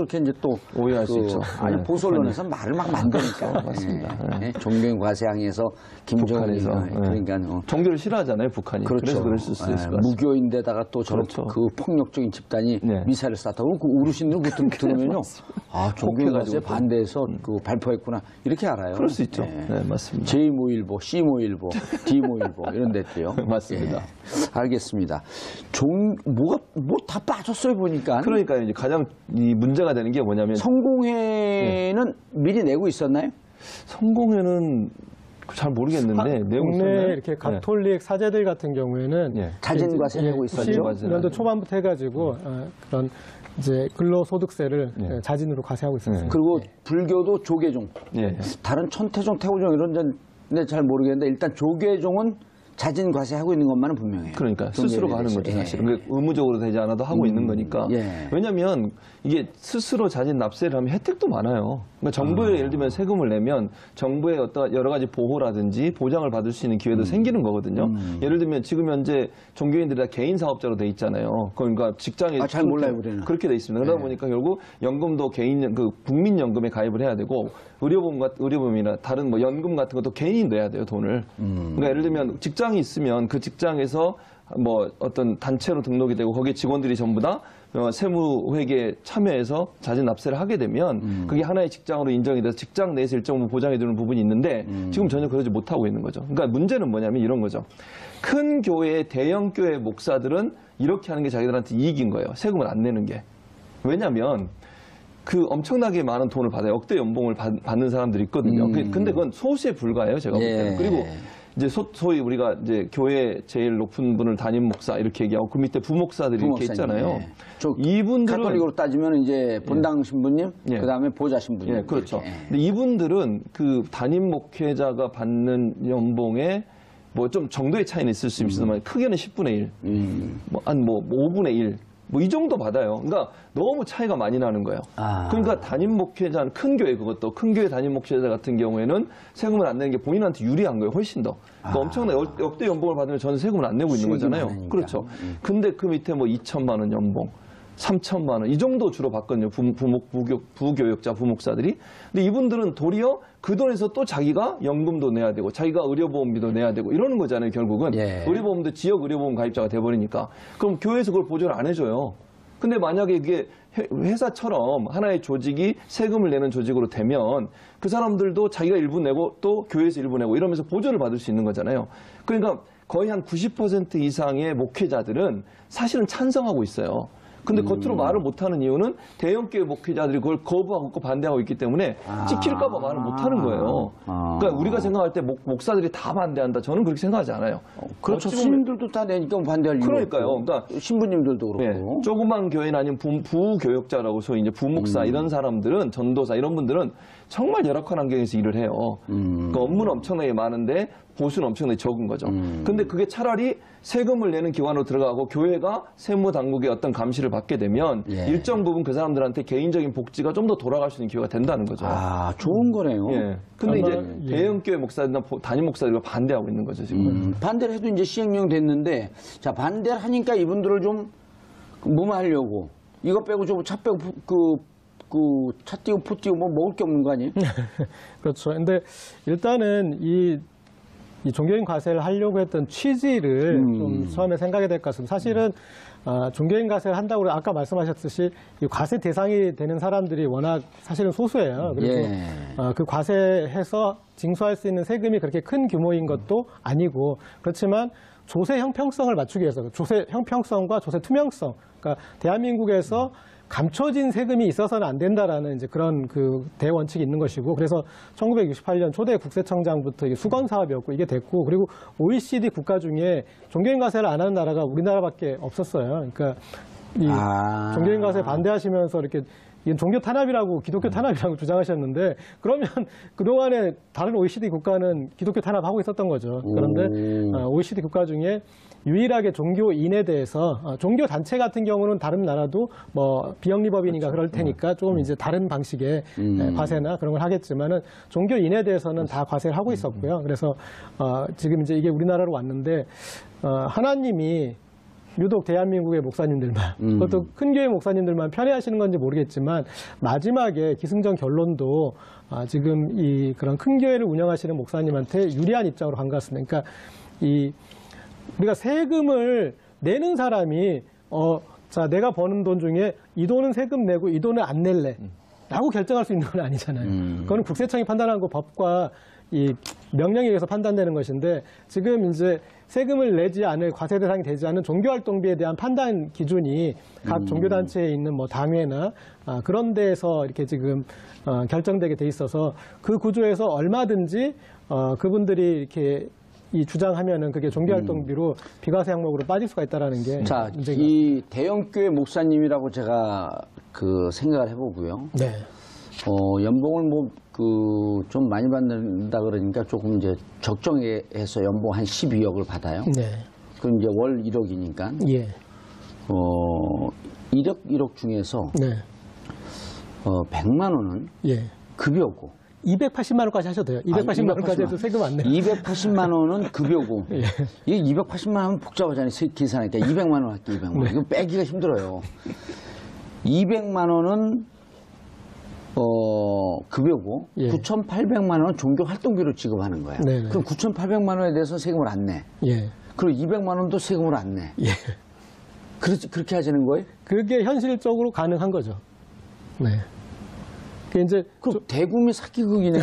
그렇게 이제 또 오해할 수 있죠. 아니 보수 언론에서 말을 막 만드니까 맞습니다. 종교인 과세항에서 김정은에서 그러니까 종교를 싫어하잖아요, 북한이. 그렇죠. 그래서 그럴 수 있을 것 같습니다. 무교인데다가 또 저런 그렇죠. 그 폭력적인 집단이 네. 미사일을 쐈다고 그 어르신들 들으면요, 아 종교인 과세 반대해서 그 발표했구나 이렇게 알아요. 그럴 수 있죠. 네, 맞습니다. J모일보, C모일보, D모일보 이런 데도요. 맞습니다. 알겠습니다. 뭐 다 빠졌어요 보니까. 그러니까 이제 가장 이 문제가 되는 게 뭐냐면 성공회는 미리 내고 있었나요? 성공회는 잘 모르겠는데 내용 국내 있었나요? 이렇게 가톨릭 사제들 같은 경우에는 자진과세 내고 있었죠. 90년도 초반부터 해가지고 그런 이제 근로소득세를 자진으로 과세하고 있었어요. 그리고 불교도 조계종, 다른 천태종, 태고종 이런 데는 잘 모르겠는데 일단 조계종은 자진 과세하고 있는 것만은 분명해요. 그러니까 스스로가 하는 거죠, 사실은. 그게 의무적으로 되지 않아도 하고 있는 거니까. 왜냐하면 이게 스스로 자진 납세를 하면 혜택도 많아요. 그러니까 정부에 예를 들면 세금을 내면 정부의 어떤 여러 가지 보호라든지 보장을 받을 수 있는 기회도 생기는 거거든요. 예를 들면 지금 현재 종교인들이 다 개인 사업자로 돼 있잖아요. 그러니까 직장에 잘 몰라요, 우리는. 그렇게 돼 있습니다. 그러다 보니까 결국 연금도 개인 국민연금에 가입을 해야 되고 의료보험이나 다른 뭐 연금 같은 것도 개인이 내야 돼요, 돈을. 그러니까 예를 들면 직장이 있으면 그 직장에서 뭐 어떤 단체로 등록이 되고 거기에 직원들이 전부 다 세무회계에 참여해서 자진 납세를 하게 되면 그게 하나의 직장으로 인정이 돼서 직장 내에서 일정 부분 보장해 주는 부분이 있는데 지금 전혀 그러지 못하고 있는 거죠. 그러니까 문제는 뭐냐면 이런 거죠. 큰 교회, 대형 교회 목사들은 이렇게 하는 게 자기들한테 이익인 거예요. 세금을 안 내는 게. 왜냐하면 그 엄청나게 많은 돈을 받아요. 억대 연봉을 받는 사람들이 있거든요. 근데 그건 소수에 불과해요, 제가 볼 때는. 그리고 이제 소위 우리가 이제 교회 제일 높은 분을 담임 목사 이렇게 얘기하고 그 밑에 부목사들이 이렇게 있잖아요. 이분들은 가톨릭으로 따지면 이제 본당 신부님, 그 다음에 보좌 신부님. 그렇죠. 근데 이분들은 그 담임 목회자가 받는 연봉에 뭐 좀 정도의 차이는 있을 수 있지만 크게는 10분의 1, 한 5분의 1. 뭐 이 정도 받아요. 그러니까 너무 차이가 많이 나는 거예요. 그러니까 담임 목회자는 큰 교회 그것도 큰 교회 담임 목회자 같은 경우에는 세금을 안 내는 게 본인한테 유리한 거예요. 훨씬 더. 그러니까 엄청나게 역대 연봉을 받으면 저는 세금을 안 내고 있는 거잖아요. 많으니까. 그렇죠. 근데 그 밑에 뭐 2천만 원 연봉, 3천만 원 이 정도 주로 받거든요. 부교역자, 부목사들이. 근데 이분들은 도리어 그 돈에서 또 자기가 연금도 내야 되고 자기가 의료보험비도 내야 되고 이러는 거잖아요. 결국은. 의료보험도 지역 의료보험 가입자가 돼버리니까. 그럼 교회에서 그걸 보조를 안 해줘요. 근데 만약에 이게 회사처럼 하나의 조직이 세금을 내는 조직으로 되면 그 사람들도 자기가 일부 내고 또 교회에서 일부 내고 이러면서 보조를 받을 수 있는 거잖아요. 그러니까 거의 한 90% 이상의 목회자들은 사실은 찬성하고 있어요. 근데 겉으로 말을 못하는 이유는 대형교회 목회자들이 그걸 거부하고 반대하고 있기 때문에 찍힐까 봐 말을 못하는 거예요. 그러니까 우리가 생각할 때 목사들이 다 반대한다. 저는 그렇게 생각하지 않아요. 그렇죠. 스님들도 다 내니까 반대할 이유가 그러니까요. 없고. 그러니까 신부님들도 그렇고. 조그만 교회는 아니면 부교역자라고 소위 이제 부목사 이런 사람들은 전도사 이런 분들은 정말 열악한 환경에서 일을 해요. 그러니까 업무는 엄청나게 많은데 보수는 엄청나게 적은 거죠. 근데 그게 차라리 세금을 내는 기관으로 들어가고 교회가 세무당국의 어떤 감시를 받게 되면 일정 부분 그 사람들한테 개인적인 복지가 좀 더 돌아갈 수 있는 기회가 된다는 거죠. 좋은 거네요. 근데 이제 대형교회 목사들이나 담임 목사들이 반대하고 있는 거죠, 지금. 반대를 해도 이제 시행령 됐는데, 자, 반대를 하니까 이분들을 좀 무마하려고. 이거 빼고 좀 차 빼고 차 띄고 포 띄고 뭐 먹을 게 없는 거 아니에요? 그렇죠. 근데 일단은 이 종교인 과세를 하려고 했던 취지를 좀 처음에 생각해야 될 것 같습니다. 사실은 종교인 과세를 한다고 아까 말씀하셨듯이 이 과세 대상이 되는 사람들이 워낙 사실은 소수예요. 그리고 그 과세해서 징수할 수 있는 세금이 그렇게 큰 규모인 것도 아니고, 그렇지만 조세 형평성을 맞추기 위해서 조세 형평성과 조세 투명성, 그러니까 대한민국에서 감춰진 세금이 있어서는 안 된다라는 이제 그런 그 대원칙이 있는 것이고, 그래서 1968년 초대 국세청장부터 이게 수건 사업이었고 이게 됐고, 그리고 OECD 국가 중에 종교인 과세를 안 하는 나라가 우리나라밖에 없었어요. 그러니까 이 종교인 과세 반대하시면서 이렇게 이건 종교 탄압이라고 기독교 탄압이라고 주장하셨는데, 그러면 그동안에 다른 OECD 국가는 기독교 탄압하고 있었던 거죠. 그런데 OECD 국가 중에 유일하게 종교인에 대해서 종교 단체 같은 경우는 다른 나라도 뭐 비영리법인인가 그럴 테니까 조금 이제 다른 방식의 과세나 그런 걸 하겠지만은 종교인에 대해서는 다 과세를 하고 있었고요. 그래서 지금 이제 이게 우리나라로 왔는데 하나님이 유독 대한민국의 목사님들만, 그것도 큰 교회 목사님들만 편애하시는 건지 모르겠지만 마지막에 기승전 결론도 지금 이 그런 큰 교회를 운영하시는 목사님한테 유리한 입장으로 간 것 같습니다. 그러니까 우리가 세금을 내는 사람이 자, 내가 버는 돈 중에 이 돈은 세금 내고 이 돈은 안 낼래 라고 결정할 수 있는 건 아니잖아요. 그거는 국세청이 판단하는 거 법과 이 명령에 의해서 판단되는 것인데 지금 이제 세금을 내지 않을 과세 대상이 되지 않은 종교활동비에 대한 판단 기준이 각 종교단체에 있는 뭐 당회나 그런 데에서 이렇게 지금 결정되게 돼 있어서 그 구조에서 얼마든지 그분들이 이렇게 이 주장하면은 그게 종교활동비로 비과세 항목으로 빠질 수가 있다라는 게 자, 문제인 것 이 대형교회 목사님이라고 제가 그 생각을 해보고요. 네. 연봉을 좀 많이 받는다 그러니까 조금 이제 적정해서 연봉 한 12억을 받아요. 네. 그럼 이제 월 1억이니까. 예. 1억 중에서 네. 100만 원은 예. 급여고. 280만 원까지 하셔도 돼요. 280만 원까지 해도 세금 안 내요. 280만 원은 급여고. 예. 이게 280만 원은 복잡하잖아요. 계산하니까 200만 원 할게 200만 원. 네. 이거 빼기가 힘들어요. 200만 원은 급여고 예. 9,800만 원은 종교 활동비로 지급하는 거야. 네네. 그럼 9,800만 원에 대해서 세금을 안 내. 예. 그리고 200만 원도 세금을 안 내. 예. 그렇게 하자는 거예요? 그게 현실적으로 가능한 거죠. 네. 그 이제 그럼 대국민 사기극이네.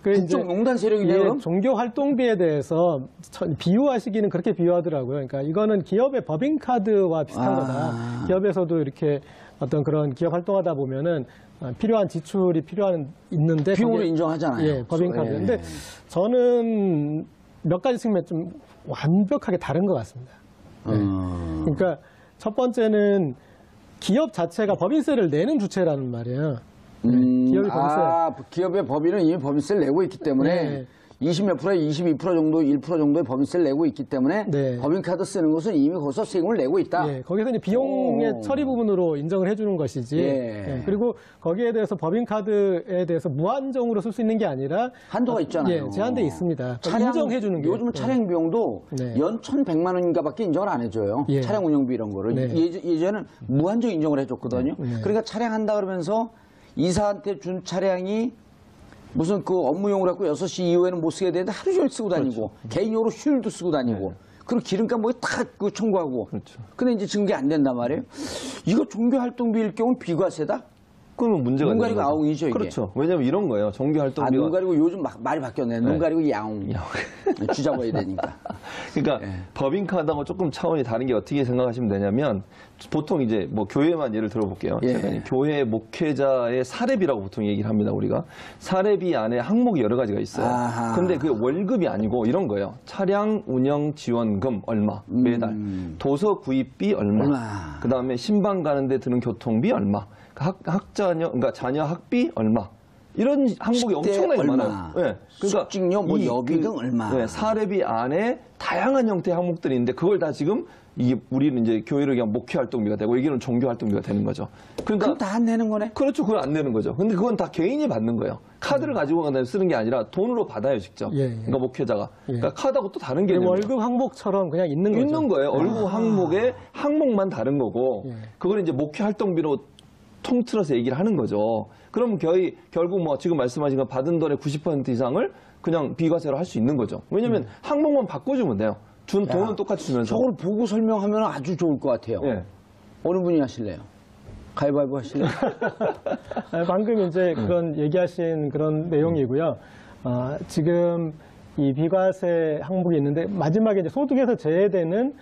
그 이제 국정농단 세력이네. 그럼? 종교 활동비에 대해서 비유하시기는 그렇게 비유하더라고요. 그러니까 이거는 기업의 법인카드와 비슷한 거다. 기업에서도 이렇게 어떤 그런 기업 활동하다 보면은 필요한 지출이 있는데 비용으로 거기에- 인정하잖아요. 예, 법인카드. 예. 근데 저는 몇 가지 측면 좀 완벽하게 다른 것 같습니다. 그러니까 첫 번째는 기업 자체가 법인세를 내는 주체라는 말이에요. 기업이 법인세. 기업의 법인은 이미 법인세를 내고 있기 때문에 네. 20몇 프로, 22% 정도, 1% 정도의 법인세를 내고 있기 때문에 네. 법인카드 쓰는 것은 이미 거기서 세금을 내고 있다. 예, 거기서 이제 비용의 처리 부분으로 인정을 해주는 것이지. 예. 예, 그리고 거기에 대해서 법인카드에 대해서 무한정으로 쓸 수 있는 게 아니라 한도가 있잖아요. 예, 제한돼 있습니다. 인정해주는 게. 요즘 차량 비용도 네. 연 1,100만 원인가밖에 인정을 안 해줘요. 예. 차량 운영비 이런 거를. 네. 예전에는 무한정 인정을 해줬거든요. 네. 그러니까 차량 한다 그러면서 이사한테 준 차량이 무슨 그 업무용으로 갖고 6시 이후에는 못 쓰게 되는데 하루 종일 쓰고 다니고 개인용으로 휴일도 쓰고 다니고 그리고 기름값 뭐 다 그 청구하고. 그렇죠. 근데 이제 지금 그게 안 된단 말이에요. 이거 종교활동비일 경우는 비과세다? 그러면 문제가 눈 있는 가리고 거죠. 아웅이죠, 이게. 그렇죠. 왜냐면 이런 거예요. 종교 활동비가 눈 가리고 요즘 말이 바뀌었네. 눈 네. 가리고 야옹. 주잡아야 되니까. 그러니까 법인카드하고 조금 차원이 다른 게 어떻게 생각하시면 되냐면 보통 이제 뭐 교회만 예를 들어볼게요. 예. 제가 교회 목회자의 사례비라고 보통 얘기를 합니다. 우리가 사례비 안에 항목이 여러 가지가 있어요. 아하. 근데 그게 월급이 아니고 이런 거예요. 차량 운영 지원금 얼마 매달, 도서 구입비 얼마, 그 다음에 신방 가는데 드는 교통비 얼마, 그러니까 자녀 학비 얼마. 이런 항목이 식대 엄청나게 얼마, 많아요. 네. 숙직료, 뭐 여비 등 얼마. 네, 사례비 안에 다양한 형태의 항목들이 있는데 그걸 다 지금 우리는 이제 교회를 그냥 목회 활동비가 되고 여기는 종교 활동비가 되는 거죠. 그러니까 그럼 다 안 내는 거네? 그렇죠. 그건 안 내는 거죠. 근데 그건 다 개인이 받는 거예요. 카드를 가지고 가다 쓰는 게 아니라 돈으로 받아요, 직접. 예, 예. 그러니까 목회자가. 예. 그러니까 카드하고 또 다른 개념이에요. 월급 항목처럼 그냥 있는 거죠. 있는 거예요. 월급 항목에 항목만 다른 거고 예. 그걸 이제 목회 활동비로 통틀어서 얘기를 하는 거죠. 그럼 결국 뭐 지금 말씀하신 거 받은 돈의 90% 이상을 그냥 비과세로 할 수 있는 거죠. 왜냐면 항목만 바꿔주면 돼요. 준 돈은 똑같이 주면서. 저걸 보고 설명하면 아주 좋을 것 같아요. 예. 어느 분이 하실래요? 가위바위보 하실래요? 방금 이제 그런 얘기하신 그런 내용이고요. 지금 이 비과세 항목이 있는데 마지막에 이제 소득에서 제외되는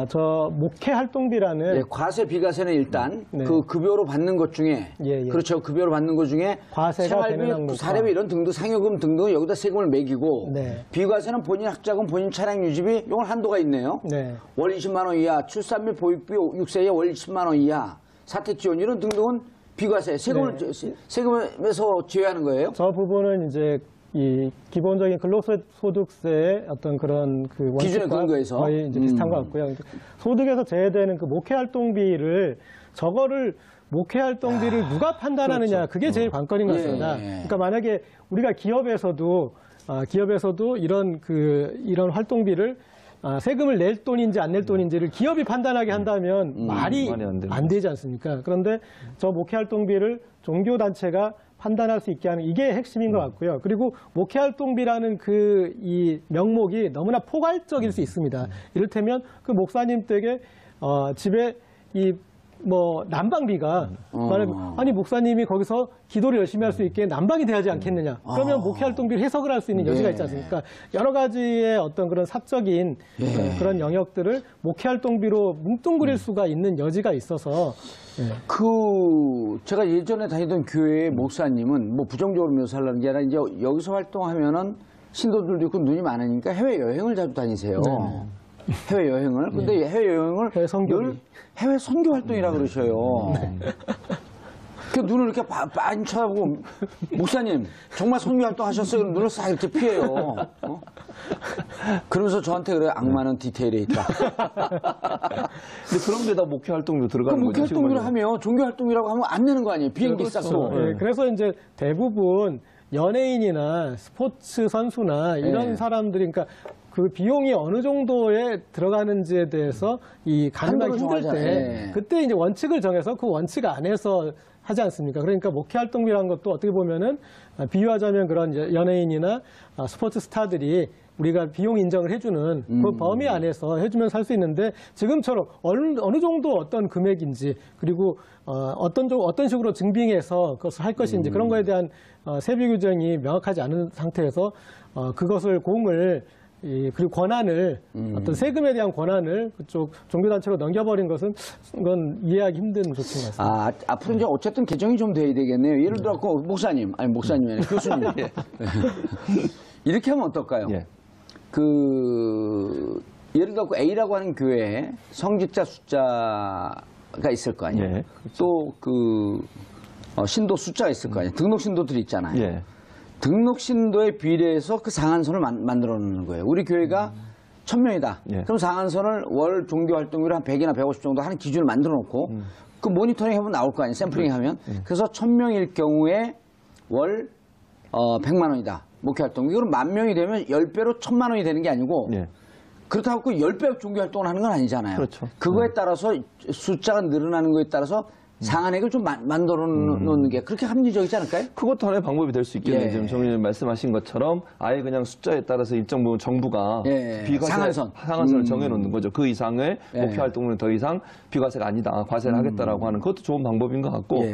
저 목회 활동비라는 예, 과세 비과세는 일단 네. 그 급여로 받는 것 중에 예, 예. 그렇죠. 급여로 받는 것 중에 과세가 되는 생활비, 항목과. 사례비 이런 등등 상여금 등등 여기다 세금을 매기고 네. 비과세는 본인 학자금, 본인 차량 유지비 이건 한도가 있네요. 네. 월 20만 원 이하, 출산 및 보육비 6세에 월 20만 원 이하, 사택 지원 이런 등등은 비과세 세금을 네. 세금에서 제외하는 거예요. 저 부분은 이제 이 기본적인 근로소득세의 어떤 그런 그 기준에 원칙과 근거해서. 거의 이제 비슷한 것 같고요. 소득에서 제외되는 그 목회 활동비를 저거를 목회 활동비를 누가 판단하느냐 그게 제일 관건인 것 같습니다. 예. 그러니까 만약에 우리가 기업에서도 이런 활동비를 세금을 낼 돈인지 안 낼 돈인지를 기업이 판단하게 한다면 말이 말이 안 되는 안 되지 않습니까? 그런데 저 목회활동비를 종교단체가 판단할 수 있게 하는 이게 핵심인 것 같고요. 그리고 목회활동비라는 이 명목이 너무나 포괄적일 수 있습니다. 이를테면 그 목사님 댁에 집에 난방비가 말하면 아니 목사님이 거기서 기도를 열심히 할 수 있게 난방이 돼야지 않겠느냐. 그러면 목회활동비를 해석을 할 수 있는 여지가 있지 않습니까? 여러 가지의 어떤 그런 사적인 그런 영역들을 목회활동비로 뭉뚱그릴 수가 있는 여지가 있어서 제가 예전에 다니던 교회의 목사님은 뭐 부정적으로 묘사하려는 게 아니라 이제 여기서 활동하면은 신도들도 있고 눈이 많으니까 해외 여행을 자주 다니세요. 해외 여행을. 근데 해외 여행을 해외 선교비. 늘 해외 선교 활동이라 그러셔요. 그 눈을 이렇게 많이 쳐다보고 목사님 정말 선교 활동 하셨어요? 그럼 눈을 싹 이렇게 피해요. 그러면서 저한테 그래요. 악마는 디테일에 있다. 근데 그런 데다 목회 활동도 그 들어가는 목회 거죠. 활동이라 하면 종교 활동이라고 하면 안 내는 거 아니에요? 비행기 쌌고. 그래서 이제 대부분 연예인이나 스포츠 선수나 이런 사람들이 그러니까 그 비용이 어느 정도에 들어가는지에 대해서 이 가늠하기 한도를 힘들 때 정하잖아요. 그때 이제 원칙을 정해서 그 원칙 안에서 하지 않습니까? 그러니까 목회 활동비라는 것도 어떻게 보면은 비유하자면 그런 이제 연예인이나 스포츠 스타들이 우리가 비용 인정을 해주는 그 범위 안에서 해주면 살 수 있는데 지금처럼 어느 정도 어떤 금액인지 그리고 어떤 식으로 증빙해서 그것을 할 것인지 그런 거에 대한 세부 규정이 명확하지 않은 상태에서 그것을 그리고 권한을 어떤 세금에 대한 권한을 그쪽 종교단체로 넘겨버린 것은 이건 이해하기 힘든 조치인 것 같습니다. 앞으로 이제 어쨌든 개정이 좀 돼야 되겠네요. 예를 들어 목사님이 아니라 교수님 이렇게 하면 어떨까요? 예. 예를 들어 A라고 하는 교회에 성직자 숫자가 있을 거 아니에요. 예. 또 신도 숫자가 있을 거 아니에요. 등록 신도들이 있잖아요. 예. 등록 신도에 비례해서 그 상한선을 만들어 놓는 거예요. 우리 교회가 1000명이다. 예. 그럼 상한선을 월 종교 활동비로 한 100이나 150 정도 하는 기준을 만들어 놓고 그 모니터링 하면 나올 거 아니에요. 샘플링 하면. 그래서 1000명일 경우에 월 100만 원이다. 목회 활동비. 그럼 10,000명이 되면 10배로 1000만 원이 되는 게 아니고 예. 그렇다고 10배 종교 활동을 하는 건 아니잖아요. 그렇죠. 그거에 따라서 숫자가 늘어나는 거에 따라서 상한액을 좀 만들어 놓는 게 그렇게 합리적이지 않을까요? 그것도 하나의 방법이 될 수 있겠네요. 예. 지금 정의님 말씀하신 것처럼 아예 그냥 숫자에 따라서 일정 부분 정부가 상한선을 정해놓는 거죠. 그 이상의 목회 활동은 더 이상 비과세가 아니다. 과세를 하겠다라고 하는 그것도 좋은 방법인 것 같고.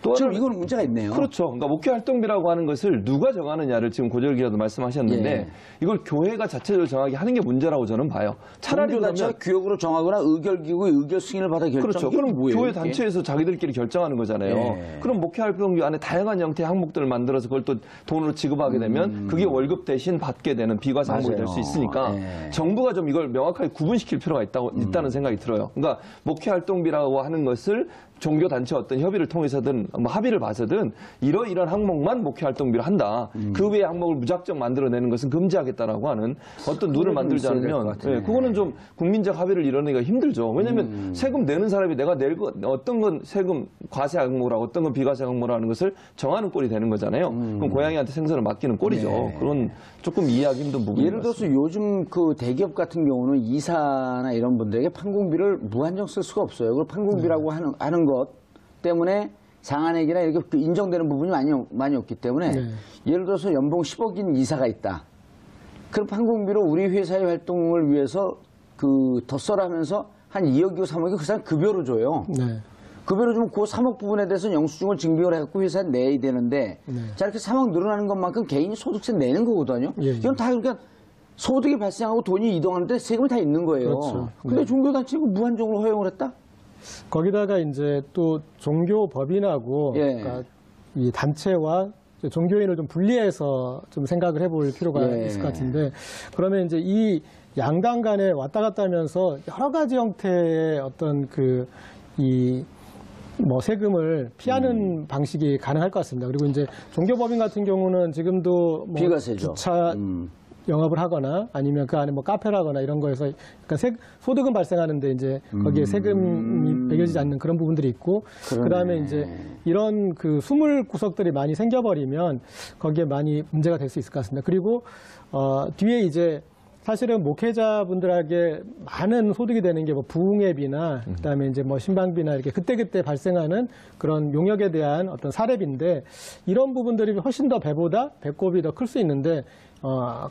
또 지금 이거는 문제가 있네요. 그렇죠. 그러니까 목회 활동비라고 하는 것을 누가 정하느냐를 지금 고절기라도 말씀하셨는데 이걸 교회가 자체적으로 정하게 하는 게 문제라고 저는 봐요. 차라리 종교단체가 규역으로 정하거나 의결기구의 의결 승인을 받아 결정. 그렇죠. 그럼 교회 단체에서 자기들끼리 결정하는 거잖아요. 그럼 목회 활동비 안에 다양한 형태의 항목들을 만들어서 그걸 또 돈으로 지급하게 되면 그게 월급 대신 받게 되는 비과세 항목이 될 수 있으니까 정부가 좀 이걸 명확하게 구분시킬 필요가 있다는 생각이 들어요. 그러니까 목회 활동비라고 하는 것을 종교단체 어떤 협의를 통해서든 합의를 봐서든 이러이러한 항목만 목회활동비로 한다. 그 외의 항목을 무작정 만들어내는 것은 금지하겠다라고 하는 어떤 룰을 만들지 않으면 그거는 좀 국민적 합의를 이뤄내기가 힘들죠. 왜냐하면 세금 내는 사람이 내가 어떤 건 세금 과세 항목이라고 어떤 건 비과세 항목이라고 하는 것을 정하는 꼴이 되는 거잖아요. 그럼 고양이한테 생선을 맡기는 꼴이죠. 그런 조금 이해하기 힘든 부분이 예를 들어서 요즘 그 대기업 같은 경우는 이사나 이런 분들에게 판공비를 무한정 쓸 수가 없어요. 그 판공비라고 하는 것 때문에 상한액이나 이렇게 인정되는 부분이 많이 없기 때문에 예를 들어서 연봉 10억인 이사가 있다. 그럼 판공비로 우리 회사의 활동을 위해서 더 써라 하면서 한 2억이고 3억이 그 사람 급여로 줘요. 급여로 주면 그 3억 부분에 대해서 영수증을 증빙을 해갖고 회사에 내야 되는데 자 이렇게 3억 늘어나는 것만큼 개인이 소득세 내는 거거든요. 이건 다 그러니까 소득이 발생하고 돈이 이동하는데 세금이 다 있는 거예요. 그렇죠. 근데 종교단체가 무한정으로 허용을 했다? 거기다가 이제 또 종교법인하고 그러니까 이 단체와 종교인을 좀 분리해서 좀 생각을 해볼 필요가 있을 것 같은데 그러면 이제 이 양당 간에 왔다 갔다 하면서 여러 가지 형태의 어떤 세금을 피하는 방식이 가능할 것 같습니다. 그리고 이제 종교법인 같은 경우는 지금도 비과세죠. 주차 영업을 하거나 아니면 그 안에 카페라거나 이런 거에서 그러니까 소득은 발생하는데 이제 거기에 세금이 매겨지지 않는 그런 부분들이 있고 그다음에 이제 이런 수물 구석들이 많이 생겨버리면 거기에 많이 문제가 될 수 있을 것 같습니다. 그리고 뒤에 이제 사실은 목회자분들에게 많은 소득이 되는 게 뭐 부흥회비나 그다음에 이제 뭐 신방비나 이렇게 그때그때 발생하는 그런 용역에 대한 어떤 사례비인데 이런 부분들이 훨씬 더 배꼽이 더 클 수 있는데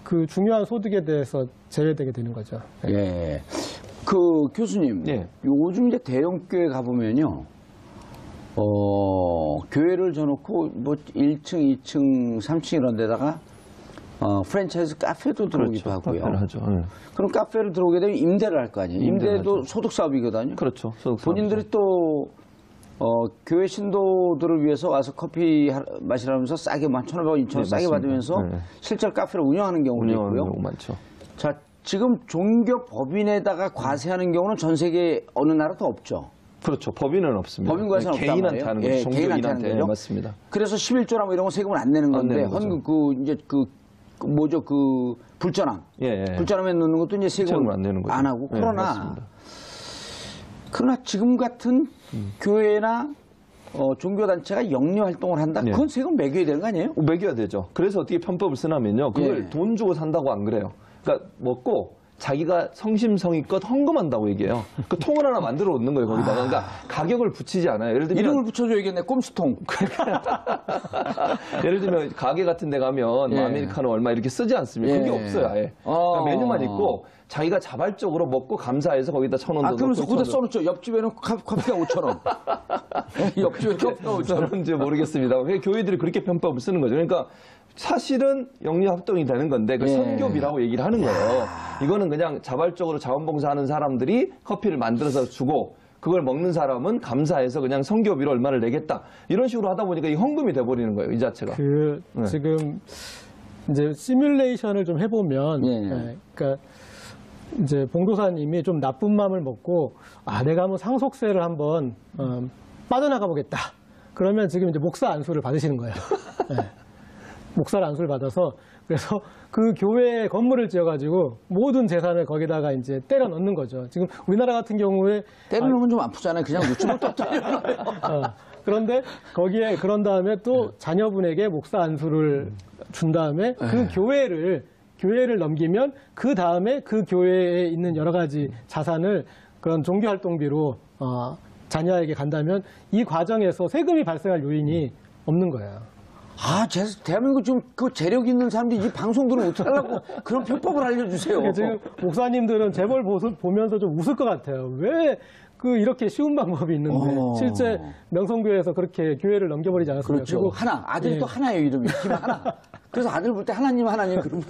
그 중요한 소득에 대해서 제외되게 되는 거죠. 예. 그 교수님, 예. 요즘 이제 대형 교회 가보면요, 교회를 져놓고 뭐 1층, 2층, 3층 이런 데다가 프랜차이즈 카페도 들어오기도 하고요. 카페를 하죠. 예. 그럼 카페를 들어오게 되면 임대를 할 거 아니에요. 임대를 임대도 하죠. 소득 사업이거든요. 그렇죠. 소득 본인들이 또 교회 신도들을 위해서 와서 커피 마시라면서 싸게 1,500원, 2,000원 싸게 맞습니다. 받으면서 네. 실제로 카페를 운영하는 경우도 운영하는 있고요. 경우 많죠. 자, 지금 종교 법인에다가 과세하는 경우는 전 세계 어느 나라도 없죠. 그렇죠. 법인은 없습니다. 법인 과세는 없단 개인한테 말이에요. 하는 거죠. 예, 개인한테 하는 종교인한테. 거죠. 맞습니다. 그래서 11조나 뭐 이런 거 세금을 안 내는 건데 내는 거죠. 뭐죠 불전함. 예, 예. 불전함에 넣는 것도 이제 세금을 안 내는 거죠. 안 하고 예, 그러나 맞습니다. 지금 같은 교회나 종교단체가 영리 활동을 한다. 예. 그건 세금 매겨야 되는 거 아니에요? 매겨야 되죠. 그래서 어떻게 편법을 쓰냐면요. 그걸 예. 돈 주고 산다고 안 그래요. 그러니까 먹고 자기가 성심성의껏 헌금한다고 얘기해요. 그 통을 하나 만들어 놓는 거예요, 거기다가. 그러니까 가격을 붙이지 않아요. 예를 들면 이름을 붙여줘야겠네. 꼼수통. 예를 들면 가게 같은 데 가면 예. 아메리카노 얼마 이렇게 쓰지 않습니까? 그게 예. 없어요, 아예. 그러니까 메뉴만 있고 자기가 자발적으로 먹고 감사해서 거기다 1,000원 더 그러면서 넣고 거기다 써놓죠. 옆집에는 커피가 5,000원. 옆집에 커피가 5,000원. 저는지 모르겠습니다. 왜 교회들이 그렇게 편법을 쓰는 거죠? 그러니까 사실은 영리합동이 되는 건데 그 예. 선교비라고 얘기를 하는 거예요. 이거는 그냥 자발적으로 자원봉사하는 사람들이 커피를 만들어서 주고 그걸 먹는 사람은 감사해서 그냥 선교비로 얼마를 내겠다. 이런 식으로 하다 보니까 이 헌금이 돼버리는 거예요. 이 자체가. 지금 이제 시뮬레이션을 좀 해보면, 예. 그러니까 이제 봉도사님이 좀 나쁜 마음을 먹고 내가 한번 상속세를 한번 빠져나가 보겠다. 그러면 지금 이제 목사 안수를 받으시는 거예요. 예. 목사 안수를 받아서 그래서 그 교회 건물을 지어가지고 모든 재산을 거기다가 이제 때려 넣는 거죠. 지금 우리나라 같은 경우에 때리면 좀 아프잖아요. 그냥 놓지 못했잖아요. 그런데 거기에 그런 다음에 또 자녀분에게 목사 안수를 준 다음에 그 교회를 넘기면 그 다음에 그 교회에 있는 여러 가지 자산을 그런 종교 활동비로 자녀에게 간다면 이 과정에서 세금이 발생할 요인이 없는 거예요. 대한민국 좀 그 재력 있는 사람들이 이 방송 들으면 어떡하려고 그런 편법을 알려주세요. 그러니까 지금 목사님들은 재벌 보면서 좀 웃을 것 같아요. 왜 이렇게 쉬운 방법이 있는데 실제 명성교회에서 그렇게 교회를 넘겨버리지 않았습니까? 그렇죠. 그리고 하나. 아들이 또 하나예요, 이름이. 팀 하나. 그래서 아들 볼 때 하나님 그러면.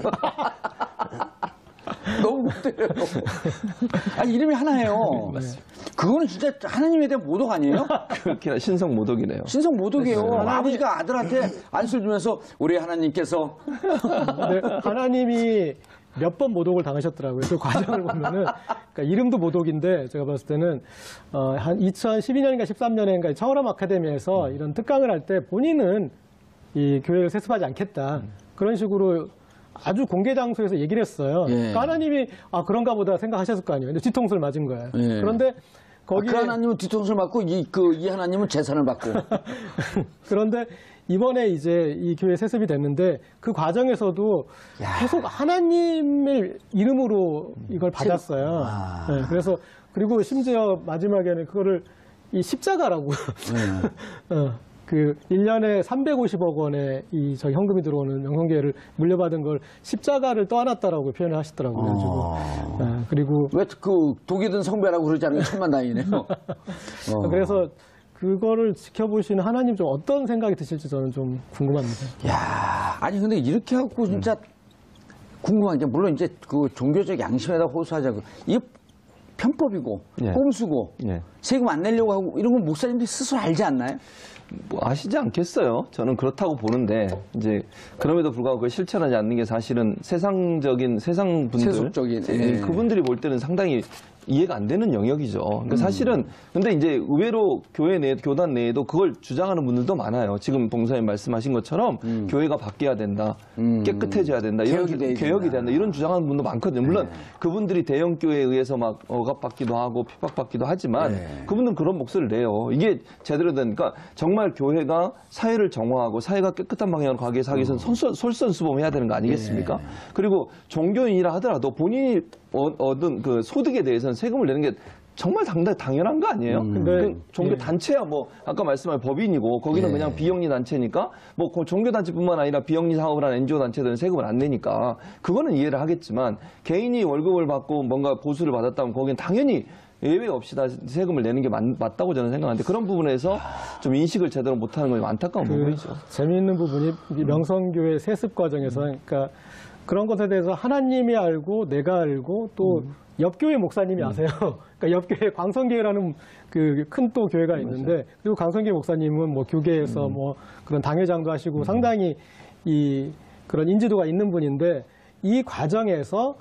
너무 못 때려요. 이름이 하나예요. 그거는 진짜 하나님에 대한 모독 아니에요? 그렇게 신성 모독이네요. 신성 모독이에요. 아버지가 아들한테 안수를 주면서 우리 하나님께서 네, 하나님이 몇 번 모독을 당하셨더라고요. 그 과정을 보면은 그러니까 이름도 모독인데 제가 봤을 때는 한 2012년인가 13년인가 청월함 아카데미에서 이런 특강을 할 때 본인은 이 교회를 세습하지 않겠다 그런 식으로 아주 공개 장소에서 얘기를 했어요. 예. 그러니까 하나님이 그런가 보다 생각하셨을 거 아니에요. 근데 뒤통수를 맞은 거예요. 예. 그런데 거기에 그 하나님은 뒤통수를 맞고 이 하나님은 재산을 받고. 그런데 이번에 이제 이 교회 세습이 됐는데 그 과정에서도 계속 하나님의 이름으로 이걸 받았어요. 네, 그리고 심지어 마지막에는 그거를 이 십자가라고 그 1년에 350억 원의 저 현금이 들어오는 명성교회를 물려받은 걸 십자가를 떠안았다라고 표현을 하시더라고요. 그리고 왜 독이 든 성배라고 그러지 않은 게 천만다행이네요. 그래서 그거를 지켜보시는 하나님 좀 어떤 생각이 드실지 저는 좀 궁금합니다. 근데 이렇게 하고 진짜 궁금한 게 물론 이제 그 종교적 양심에다 호소하자고 이게 편법이고 예. 꼼수고 예. 세금 안 내려고 하고 이런 건 목사님들이 스스로 알지 않나요? 뭐 아시지 않겠어요? 저는 그렇다고 보는데 이제 그럼에도 불구하고 그걸 실천하지 않는 게 사실은 세상 분들, 세속적인, 예. 그분들이 볼 때는 상당히 이해가 안 되는 영역이죠. 그러니까 사실은 근데 이제 의외로 교회 내 교단 내에도 그걸 주장하는 분들도 많아요. 지금 봉사님 말씀하신 것처럼 교회가 바뀌어야 된다, 깨끗해져야 된다, 이런 개혁이 된다 이런 주장하는 분도 많거든요. 물론 그분들이 대형 교회에 의해서 막 억압받기도 하고 핍박받기도 하지만 그분들은 그런 목소리를 내요. 이게 제대로 된 그러니까 정말 교회가 사회를 정화하고 사회가 깨끗한 방향으로 가기 위해서 솔선수범해야 되는 거 아니겠습니까? 그리고 종교인이라 하더라도 본인이 얻은 그 소득에 대해서는 세금을 내는 게 정말 당연한 거 아니에요? 근데 종교 단체야 뭐 아까 말씀한 법인이고 거기는 그냥 비영리 단체니까 뭐 종교 단체뿐만 아니라 비영리 사업을 하는 NGO 단체들은 세금을 안 내니까 그거는 이해를 하겠지만 개인이 월급을 받고 뭔가 보수를 받았다면 거기는 당연히 예외 없이 다 세금을 내는 게 맞다고 저는 생각하는데 그런 부분에서 좀 인식을 제대로 못하는 건 안타까운 부분이죠. 재미있는 부분이 이 명성교회 세습 과정에서 그러니까 그런 것에 대해서 하나님이 알고 내가 알고 또 옆교회 목사님이 아세요. 그러니까 옆교회 광성교회라는 그 큰 또 교회가 있는데 그리고 광성교회 목사님은 뭐 교계에서 뭐 그런 당회장도 하시고 상당히 이 그런 인지도가 있는 분인데 이 과정에서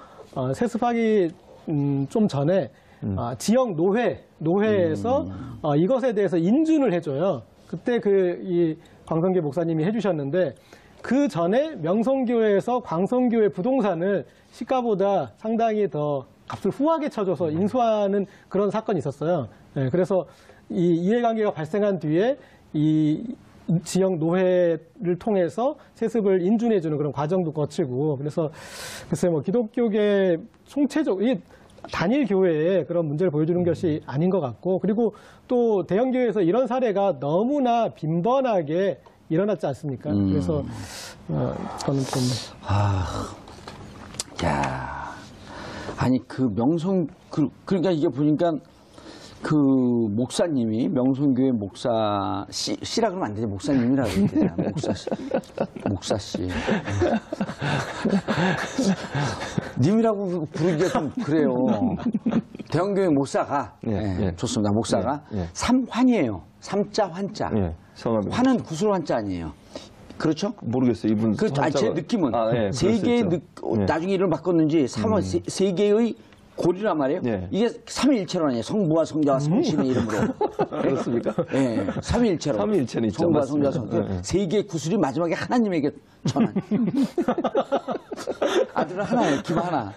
세습하기 좀 전에 지역 노회에서 이것에 대해서 인준을 해줘요. 그때 이 광성교회 목사님이 해주셨는데 그 전에 명성교회에서 광성교회 부동산을 시가보다 상당히 더 값을 후하게 쳐줘서 인수하는 그런 사건이 있었어요. 네, 그래서 이 이해관계가 발생한 뒤에 이 지역 노회를 통해서 세습을 인준해주는 그런 과정도 거치고 그래서 글쎄 뭐 기독교계 총체적 단일 교회에 그런 문제를 보여주는 것이 아닌 것 같고 그리고 또 대형 교회에서 이런 사례가 너무나 빈번하게 일어났지 않습니까? 그래서 저는 좀 아니 그 그러니까 이게 보니까 그 목사님이 명성교회 목사 씨라 그러면 안 되지 목사님이라 그러는데 목사 씨 님이라고 부르기가 좀 그래요. 대형교회 목사가 좋습니다. 목사가 삼환이에요. 삼자 환자. 환은 구슬 환자 아니에요. 그렇죠? 모르겠어요. 이분 제 느낌은 세 개의 나중에 이름을 바꿨는지 세 개의 고리란 말이에요. 이게 삼위일체론 아니에요. 성부와 성자와 성신의 이름으로. 그렇습니까? 네, 삼위일체론. 삼위일체는 있죠. 성부와 성자와 성신. 세 개의 구슬이 마지막에 하나님에게 전한. 아들은 하나예요. 김 하나.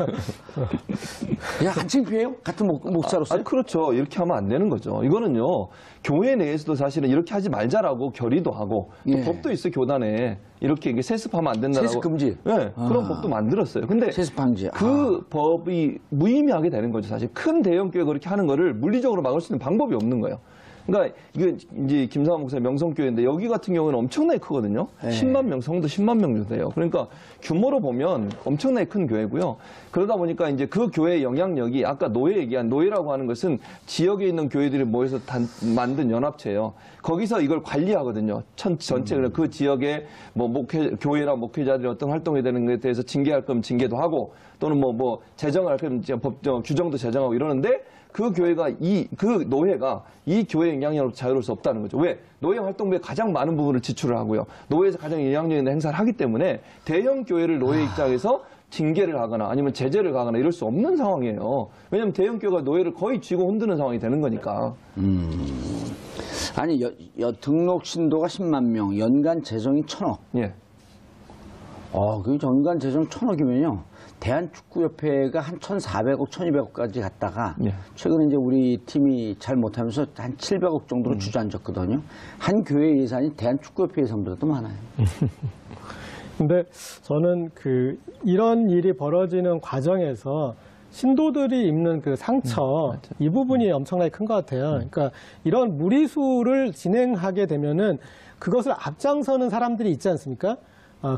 야, 안 창피해요? 같은 목사로서? 아니, 그렇죠. 이렇게 하면 안 되는 거죠. 이거는요, 교회 내에서도 사실은 이렇게 하지 말자라고 결의도 하고, 또 법도 있어, 교단에. 이렇게 세습하면 안 된다고. 세습 금지? 네, 그런 법도 만들었어요. 근데 세습 방지. 그 법이 무의미하게 되는 거죠, 사실. 큰 대형교회가 그렇게 하는 거를 물리적으로 막을 수 있는 방법이 없는 거예요. 그러니까 이게 이제 김상환 목사의 명성교회인데 여기 같은 경우는 엄청나게 크거든요. 10만 명, 성도 10만 명 정도 돼요. 그러니까 규모로 보면 엄청나게 큰 교회고요. 그러다 보니까 이제 그 교회의 영향력이 아까 노예 얘기한 노예라고 하는 것은 지역에 있는 교회들이 모여서 만든 연합체예요. 거기서 이걸 관리하거든요. 전체 그 지역의 뭐 교회나 목회자들이 어떤 활동이 되는 것에 대해서 징계할 거면 징계도 하고 또는 뭐 제정할 거면 법정 규정도 제정하고 이러는데 그 교회가 그 노예가 이 교회의 영향력으로 자유로울 수 없다는 거죠. 왜? 노예 활동비에 가장 많은 부분을 지출을 하고요. 노예에서 가장 영향력 있는 행사를 하기 때문에 대형 교회를 노예 입장에서 징계를 하거나 아니면 제재를 가거나 이럴 수 없는 상황이에요. 왜냐하면 대형 교회가 노예를 거의 쥐고 흔드는 상황이 되는 거니까. 아니 등록 신도가 10만 명, 연간 재정이 1,000억. 예. 그 연간 재정 1,000억이면요. 대한축구협회가 한 1,400억, 1,200억까지 갔다가 최근에 이제 우리 팀이 잘 못하면서 한 700억 정도로 주저앉았거든요. 한 교회 예산이 대한축구협회 예산보다도 많아요. 근데 저는 이런 일이 벌어지는 과정에서 신도들이 입는 그 상처 이 부분이 엄청나게 큰 것 같아요. 그러니까 이런 무리수를 진행하게 되면은 그것을 앞장서는 사람들이 있지 않습니까?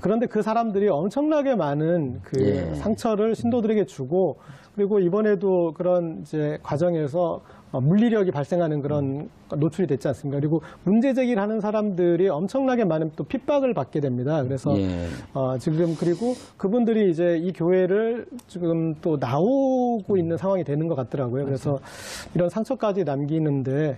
그런데 그 사람들이 엄청나게 많은 상처를 신도들에게 주고 그리고 이번에도 그런 이제 과정에서 물리력이 발생하는 그런 노출이 됐지 않습니까? 그리고 문제 제기를 하는 사람들이 엄청나게 많은 또 핍박을 받게 됩니다. 그래서 예. 지금 그리고 그분들이 이제 이 교회를 지금 또 나오고 있는 상황이 되는 것 같더라고요. 그래서 이런 상처까지 남기는데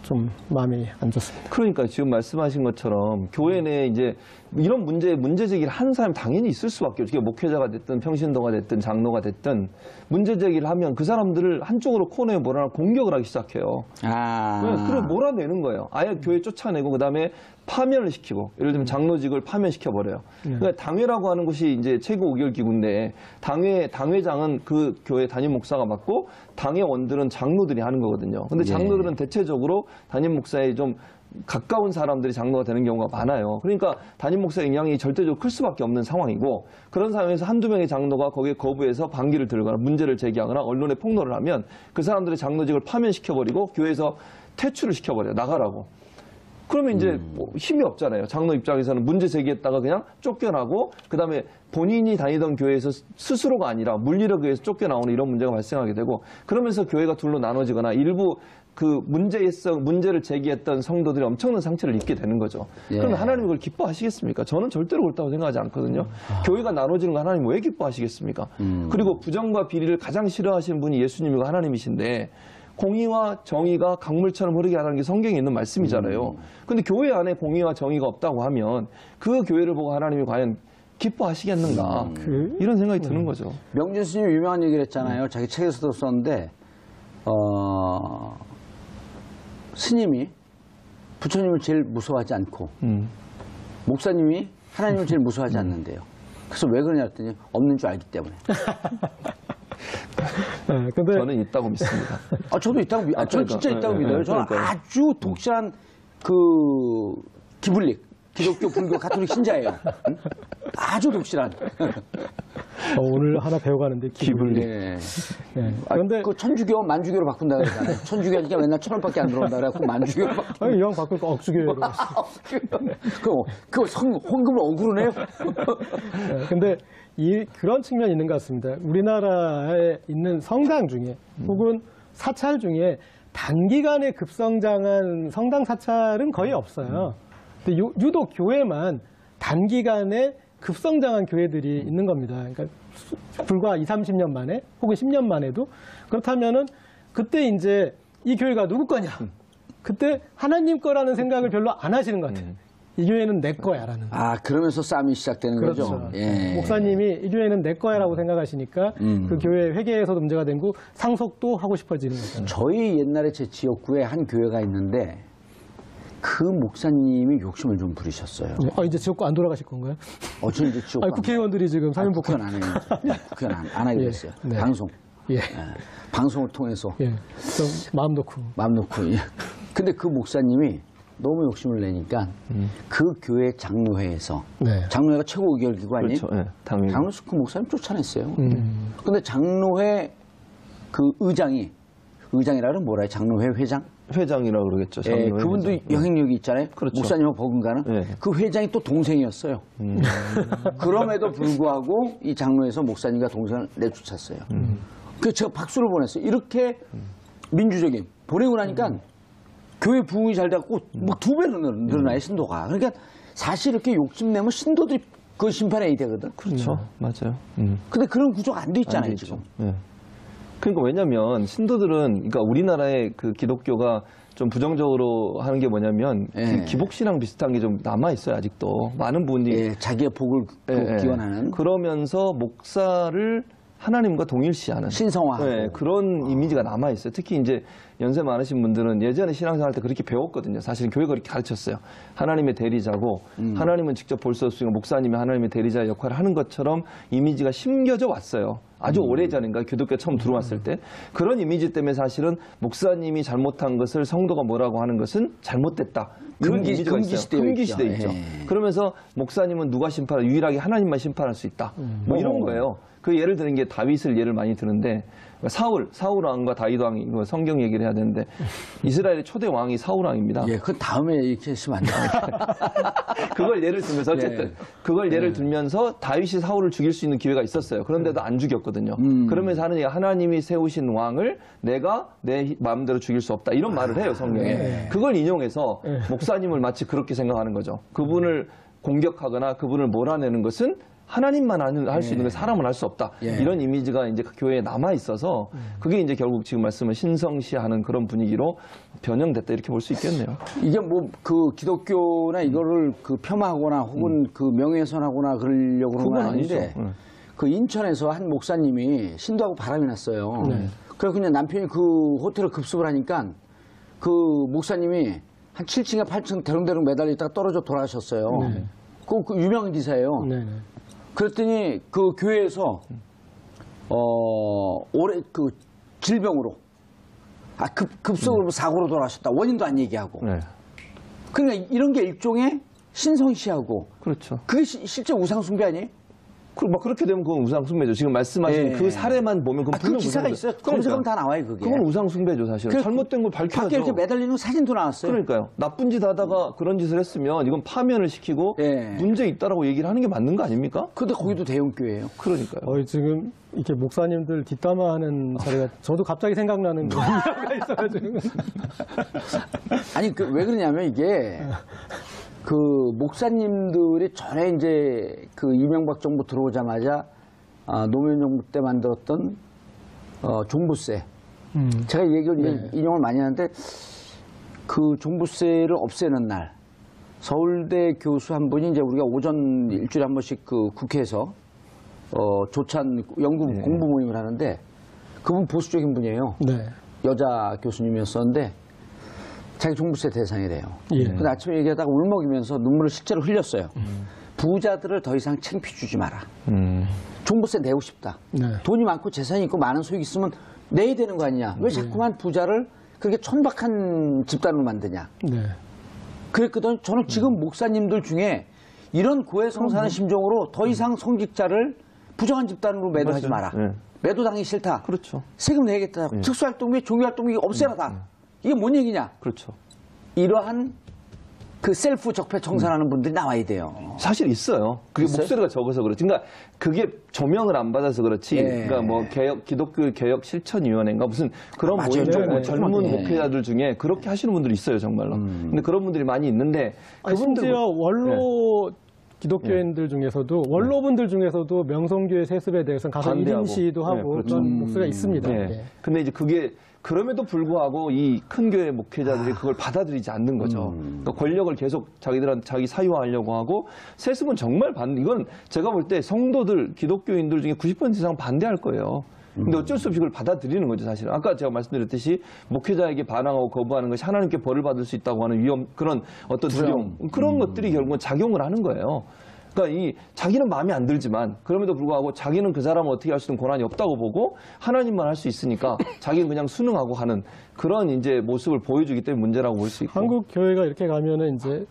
좀 마음이 안 좋습니다. 그러니까 지금 말씀하신 것처럼 교회 내에 이제 이런 문제 제기를 하는 사람이 당연히 있을 수밖에 없죠. 목회자가 됐든 평신도가 됐든 장로가 됐든 문제 제기를 하면 그 사람들을 한쪽으로 코너에 몰아넣고 공격을 하기 시작해요. 그래 몰아내는 거예요. 아예 교회 쫓아내고 그다음에 파면을 시키고 예를 들면 장로직을 파면시켜 버려요. 그러니까 당회라고 하는 것이 이제 최고 의결 기구인데 당회장은 그 교회 담임 목사가 맡고 당회원들은 장로들이 하는 거거든요. 근데 장로들은 대체적으로 담임 목사에 좀 가까운 사람들이 장로가 되는 경우가 많아요. 그러니까 담임 목사의 영향이 절대적으로 클 수밖에 없는 상황이고 그런 상황에서 한두 명의 장로가 거기에 거부해서 반기를 들거나 문제를 제기하거나 언론에 폭로를 하면 그 사람들의 장로직을 파면시켜버리고 교회에서 퇴출을 시켜버려요. 나가라고. 그러면 이제 뭐 힘이 없잖아요. 장로 입장에서는 문제 제기했다가 그냥 쫓겨나고 그다음에 본인이 다니던 교회에서 스스로가 아니라 물리력에 의해서 쫓겨나오는 이런 문제가 발생하게 되고 그러면서 교회가 둘로 나눠지거나 일부 그 문제를 제기했던 성도들이 엄청난 상처를 입게 되는 거죠. 그러면 하나님 그걸 기뻐하시겠습니까? 저는 절대로 옳다고 생각하지 않거든요. 교회가 나눠지는 거 하나님 왜 기뻐하시겠습니까? 그리고 부정과 비리를 가장 싫어하시는 분이 예수님이고 하나님이신데 공의와 정의가 강물처럼 흐르게 하라는 게 성경에 있는 말씀이잖아요. 근데 교회 안에 공의와 정의가 없다고 하면 그 교회를 보고 하나님이 과연 기뻐하시겠는가 이런 생각이 드는 거죠. 명준 스님 유명한 얘기를 했잖아요. 자기 책에서도 썼는데 스님이 부처님을 제일 무서워하지 않고 목사님이 하나님을 제일 무서워하지 않는데요. 그래서 왜 그러냐 했더니 없는 줄 알기 때문에. 네, 근데 저는 있다고 믿습니다. 저도 있다고 저는 진짜 있다고 믿어요. 저는 그러니까요. 아주 독실한 그 기블릭 기독교 불교 가톨릭 신자예요. 응? 아주 독실한. 오늘 하나 배워가는데 기블릭. 네. 네. 그런데 그 천주교 만주교로 바꾼다 그러잖아요. 천주교 하니까 맨날 1,000원밖에 안 들어온다 그래갖고 만주교로 바꾼다. 이왕 바꿀 거 억주교회로. 그 헌금을 억울하네요. 네, 근데 그런 측면이 있는 것 같습니다. 우리나라에 있는 성당 중에 혹은 사찰 중에 단기간에 급성장한 성당 사찰은 거의 없어요. 근데 유독 교회만 단기간에 급성장한 교회들이 있는 겁니다. 그러니까 불과 20, 30년 만에 혹은 10년 만에도 그렇다면은 그때 이제 이 교회가 누구 거냐? 그때 하나님 거라는 생각을 별로 안 하시는 것 같아요. 이 교회는 내 거야라는. 그러면서 싸움이 시작되는 그렇죠. 거죠. 예. 목사님이 이 교회는 내 거야라고 생각하시니까 그 교회 회계에서도 문제가 되고 상속도 하고 싶어지는 거죠. 저희 옛날에 제 지역구에 한 교회가 있는데 그 목사님이 욕심을 좀 부리셨어요. 이제 지역구 안 돌아가실 건가요? 저는 이제 지역구 국회의원들이 지금 사면복권 국회의원 안 해요. 국회의원 안 하게 됐어요. 네. 방송. 예. 방송을 통해서 좀 마음 놓고. 마음 놓고. 예. 근데 그 목사님이 너무 욕심을 내니까 그 교회 장로회에서 장로회가 최고 의결기구 아니에요? 그렇죠. 네, 당연히. 장로에서 그 목사님 쫓아냈어요. 근데 장로회 그 의장이라는 뭐라 해요? 장로회 회장? 회장이라고 그러겠죠. 예, 그분도 회장. 영향력이 있잖아요. 그렇죠. 목사님하고 버금가는. 네. 그 회장이 또 동생이었어요. 그럼에도 불구하고 이 장로에서 목사님과 동생을 내쫓았어요. 그래서 제가 박수를 보냈어요. 이렇게 민주적인 보내고 나니까 교회 부흥이 잘 돼갖고 뭐 2배로 늘어나요, 신도가. 그러니까 사실 이렇게 욕심내면 신도들이 그 심판해야 되거든. 그렇죠. 맞아요. 근데 그런 구조가 안 돼 있잖아요, 안 돼 있죠. 지금. 네. 그러니까 왜냐면 신도들은 그러니까 우리나라의 그 기독교가 좀 부정적으로 하는 게 뭐냐면 그 기복신앙 비슷한 게 좀 남아 있어요 아직도 많은 분들이 자기의 복을 기원하는 그러면서 목사를 하나님과 동일시하는 신성화하고 그런 이미지가 남아 있어요. 특히 이제 연세 많으신 분들은 예전에 신앙생활 때 그렇게 배웠거든요. 사실 교회가 그렇게 가르쳤어요. 하나님의 대리자고 하나님은 직접 볼 수 없으니까 목사님이 하나님의 대리자 역할을 하는 것처럼 이미지가 심겨져 왔어요. 아주 오래전인가 기독교 처음 들어왔을 때 그런 이미지 때문에 사실은 목사님이 잘못한 것을 성도가 뭐라고 하는 것은 잘못됐다. 이런 이미지가 있어요. 금기시대 있죠. 그러면서 목사님은 누가 유일하게 하나님만 심판할 수 있다. 뭐 이런 거예요. 그 예를 드는 게 다윗을 예를 많이 드는데 사울 왕과 다윗 왕이 성경 얘기를 해야 되는데 이스라엘의 초대 왕이 사울 왕입니다. 예, 그 다음에 이렇게 했으면 안 돼요. 그걸 예를 들면서 어쨌든 그걸 예를 들면서 다윗이 사울을 죽일 수 있는 기회가 있었어요. 그런데도 안 죽였거든요. 그러면서 하는 얘기가 하나님이 세우신 왕을 내가 내 마음대로 죽일 수 없다. 이런 말을 해요, 성경에. 그걸 인용해서 목사님을 마치 그렇게 생각하는 거죠. 그분을 공격하거나 그분을 몰아내는 것은 하나님만 할 수 있는 게 사람은 할 수 없다. 이런 이미지가 이제 교회에 남아 있어서 그게 이제 결국 지금 말씀을 신성시하는 그런 분위기로 변형됐다 이렇게 볼 수 있겠네요. 이게 뭐 그 기독교나 이거를 그 폄하하거나 혹은 그 명예훼손하거나 그러려고 그런 건 그건 아닌데 아니죠. 그 인천에서 한 목사님이 신도하고 바람이 났어요. 그래서 그냥 남편이 그 호텔에 급습을 하니까 그 목사님이 한 7층에 8층 대롱대롱 매달리다가 떨어져 돌아가셨어요. 그 유명한 기사예요. 네네. 그랬더니 그 교회에서 올해 그 질병으로 급속으로 사고로 돌아가셨다. 원인도 안 얘기하고. 네. 그러니까 이런 게 일종의 신성시하고 그렇죠. 그게 실제 우상숭배 아니에요? 그렇게 되면 그건 우상숭배죠. 지금 말씀하신 그 사례만 보면 그건 그 분명 기사가 우상숭배. 있어요. 검색하면 다 나와요, 그게. 그건 우상숭배죠, 사실은. 그래서 잘못된 걸 밖에 밝혀야죠. 이렇게 매달리는 사진도 나왔어요. 그러니까요. 나쁜 짓 하다가 그런 짓을 했으면 이건 파면을 시키고 문제 있다라고 얘기를 하는 게 맞는 거 아닙니까? 근데 거기도 대형교회예요. 그러니까요. 지금 이렇게 목사님들 뒷담화하는 자리가 저도 갑자기 생각나는 그런 이야기가 있어가지고. 아니, 왜 그러냐면 이게 그 목사님들이 전에 이제 그 이명박 정부 들어오자마자 노무현 정부 때 만들었던 종부세. 제가 이 얘기를 인용을 많이 하는데 그 종부세를 없애는 날 서울대 교수 한 분이 이제 우리가 오전 일주일에 한 번씩 그 국회에서 조찬 연구 공부 모임을 하는데 그분 보수적인 분이에요. 네. 여자 교수님이었었는데 자기 종부세 대상이래요. 예. 근데 아침에 얘기하다가 울먹이면서 눈물을 실제로 흘렸어요. 부자들을 더 이상 창피 주지 마라. 종부세 내고 싶다. 네. 돈이 많고 재산이 있고 많은 소유가 있으면 내야 되는 거 아니냐. 왜 자꾸만 부자를 그렇게 천박한 집단으로 만드냐. 네. 그랬거든. 저는 지금 목사님들 중에 이런 고해성사하는 심정으로 더 이상 성직자를 부정한 집단으로 매도하지 마라. 매도당하기 싫다. 그렇죠. 세금 내겠다. 특수활동비, 종교활동비 없애라 다. 이게 뭔 얘기냐? 그렇죠. 이러한 그 셀프 적폐 청산하는 분들이 나와야 돼요. 사실 있어요. 그게 있어요? 목소리가 적어서 그렇지. 그러니까 그게 조명을 안 받아서 그렇지. 그러니까 뭐 기독교 개혁 실천위원회인가 무슨 그런 맞아요. 모임들, 뭐 네. 젊은 목회자들 중에 그렇게 하시는 분들이 있어요, 정말로. 근데 그런 분들이 많이 있는데 그분들 심지어 원로 기독교인들 중에서도 원로분들 중에서도 명성교회 세습에 대해서는 가서 반대하고. 1인 시위도 하고 그렇죠. 그런 목소리가 있습니다. 네. 예. 근데 이제 그게 그럼에도 불구하고 이 큰 교회 목회자들이 그걸 받아들이지 않는 거죠. 그러니까 권력을 계속 자기들한테 자기 사유화하려고 하고 세습은 정말 이건 제가 볼 때 성도들 기독교인들 중에 90% 이상 반대할 거예요. 근데 어쩔 수 없이 그걸 받아들이는 거죠, 사실은. 아까 제가 말씀드렸듯이 목회자에게 반항하고 거부하는 것이 하나님께 벌을 받을 수 있다고 하는 그런 어떤 두려움, 그런 것들이 결국은 작용을 하는 거예요. 그러니까 자기는 마음에 안 들지만 그럼에도 불구하고 자기는 그 사람을 어떻게 할 수 있는 권한이 없다고 보고 하나님만 할 수 있으니까 자기는 그냥 순응하고 하는 그런 이제 모습을 보여주기 때문에 문제라고 볼 수 있고. 한국 교회가 이렇게 가면은 이제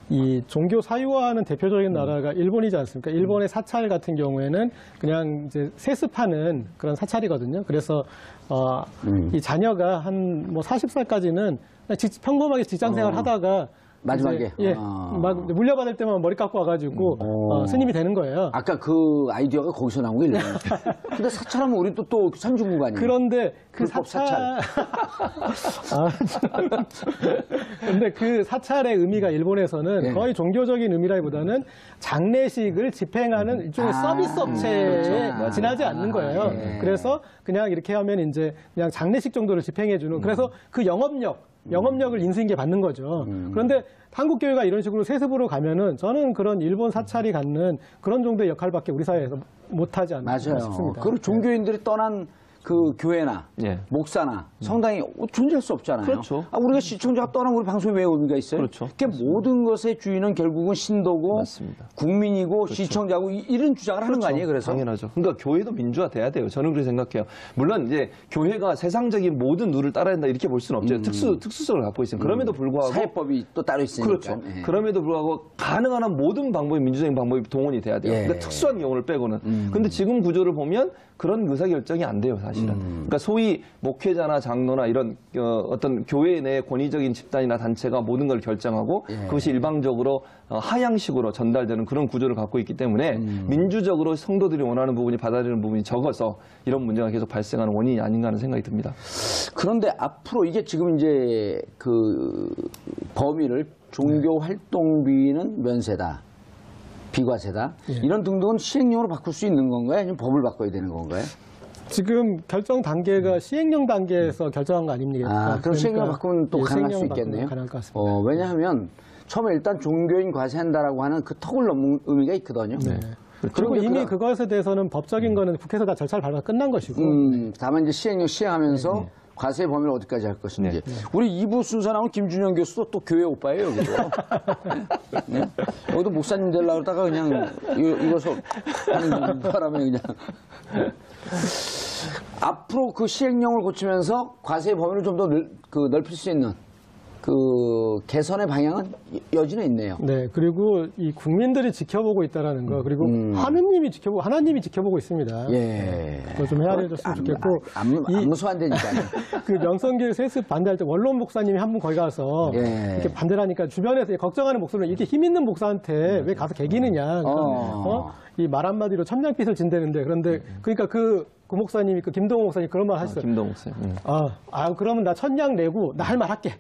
이 종교 사유화하는 대표적인 나라가 일본이지 않습니까? 일본의 사찰 같은 경우에는 그냥 이제 세습하는 그런 사찰이거든요. 그래서 이 자녀가 한 뭐 40살까지는 평범하게 직장 생활 하다가 마지막에? 이제, 막 물려받을 때만 머리 깎고 와가지고 스님이 되는 거예요. 아까 그 아이디어가 거기서 나온 게 일본. 근데 사찰하면 우리 또 산중국 아니에요? 그런데 그 불법 사찰. 근데 그 사찰의 의미가 일본에서는 거의 종교적인 의미라기보다는 장례식을 집행하는 일종의 서비스 업체에 지나지 않는 거예요. 그래서 그냥 이렇게 하면 이제 그냥 장례식 정도를 집행해주는. 그래서 그 영업력을 인수인계 받는 거죠. 그런데 한국 교회가 이런 식으로 세습으로 가면은 저는 그런 일본 사찰이 갖는 그런 정도의 역할밖에 우리 사회에서 못하지 않나 싶습니다. 그리고 종교인들이 떠난 그 교회나 목사나 성당이 존재할 수 없잖아요. 그렇죠. 우리가 시청자가 떠나면 우리 방송에 왜 의미가 있어요? 그렇죠. 그러니까 모든 것의 주인은 결국은 신도고 맞습니다. 국민이고 시청자고 이런 주장을 하는 거 아니에요? 그래서 당연하죠. 그러니까 교회도 민주화돼야 돼요. 저는 그렇게 생각해요. 물론 이제 교회가 세상적인 모든 룰을 따라야 된다 이렇게 볼 수는 없죠. 특수성을 갖고 있으니까. 그럼에도 불구하고 사회법이 또 따로 있으니까. 그렇죠. 그럼에도 불구하고 가능한 한 모든 방법이 민주적인 방법이 동원이 돼야 돼요. 그러니까 특수한 경우를 빼고는. 근데 지금 구조를 보면 그런 의사결정이 안 돼요, 사실. 사실은. 그러니까 소위 목회자나 장로나 이런 어떤 교회 내 권위적인 집단이나 단체가 모든 걸 결정하고 그것이 일방적으로 하향식으로 전달되는 그런 구조를 갖고 있기 때문에 민주적으로 성도들이 원하는 부분이 받아들이는 부분이 적어서 이런 문제가 계속 발생하는 원인이 아닌가 하는 생각이 듭니다. 그런데 앞으로 이게 지금 이제 그 범위를 종교 활동비는 면세다, 비과세다 이런 등등은 시행령으로 바꿀 수 있는 건가요? 아니면 법을 바꿔야 되는 건가요? 지금 결정 단계가 시행령 단계에서 결정한 거 아닙니까? 아, 그럼 시행령 바꾸면 또 가능할 수 있겠네요. 가능할 것 같습니다. 왜냐하면 처음에 일단 종교인 과세한다라고 하는 그 턱을 넘는 의미가 있거든요. 그리고 이미 그것에 대해서는 법적인 거는 국회에서 다 절차를 밟아서 끝난 것이고. 다만 이제 시행령 시행하면서 과세 범위를 어디까지 할 것인지. 우리 2부 순서 나온 김준영 교수도 또 교회 오빠예요, 여기도. 네? 여기도 목사님 되려고 그러다가 그냥 이것을 하는 바람에 그냥. 앞으로 그 시행령을 고치면서 과세 범위를 좀 더 넓힐 수 있는 그 개선의 방향은 여지는 있네요. 네, 그리고 이 국민들이 지켜보고 있다라는 거, 그리고 하느님이 지켜보고 있습니다. 예. 그거 좀 헤아려줬으면 좋겠고. 안무소 안 되니까요. 그 명성교회 세습 반대할 때 원로원 목사님이 한 분 거기 가서 이렇게 반대를 하니까 주변에서 걱정하는 목소리는 이렇게 힘 있는 목사한테 왜 가서 개기느냐. 이 말 한마디로 천냥빚을 진대는데 그런데 그러니까 그 목사님이 그 김동호 목사님 그런 말 하셨어요. 김동호 목사님. 그러면 나 천냥 내고 나 할 말 할게.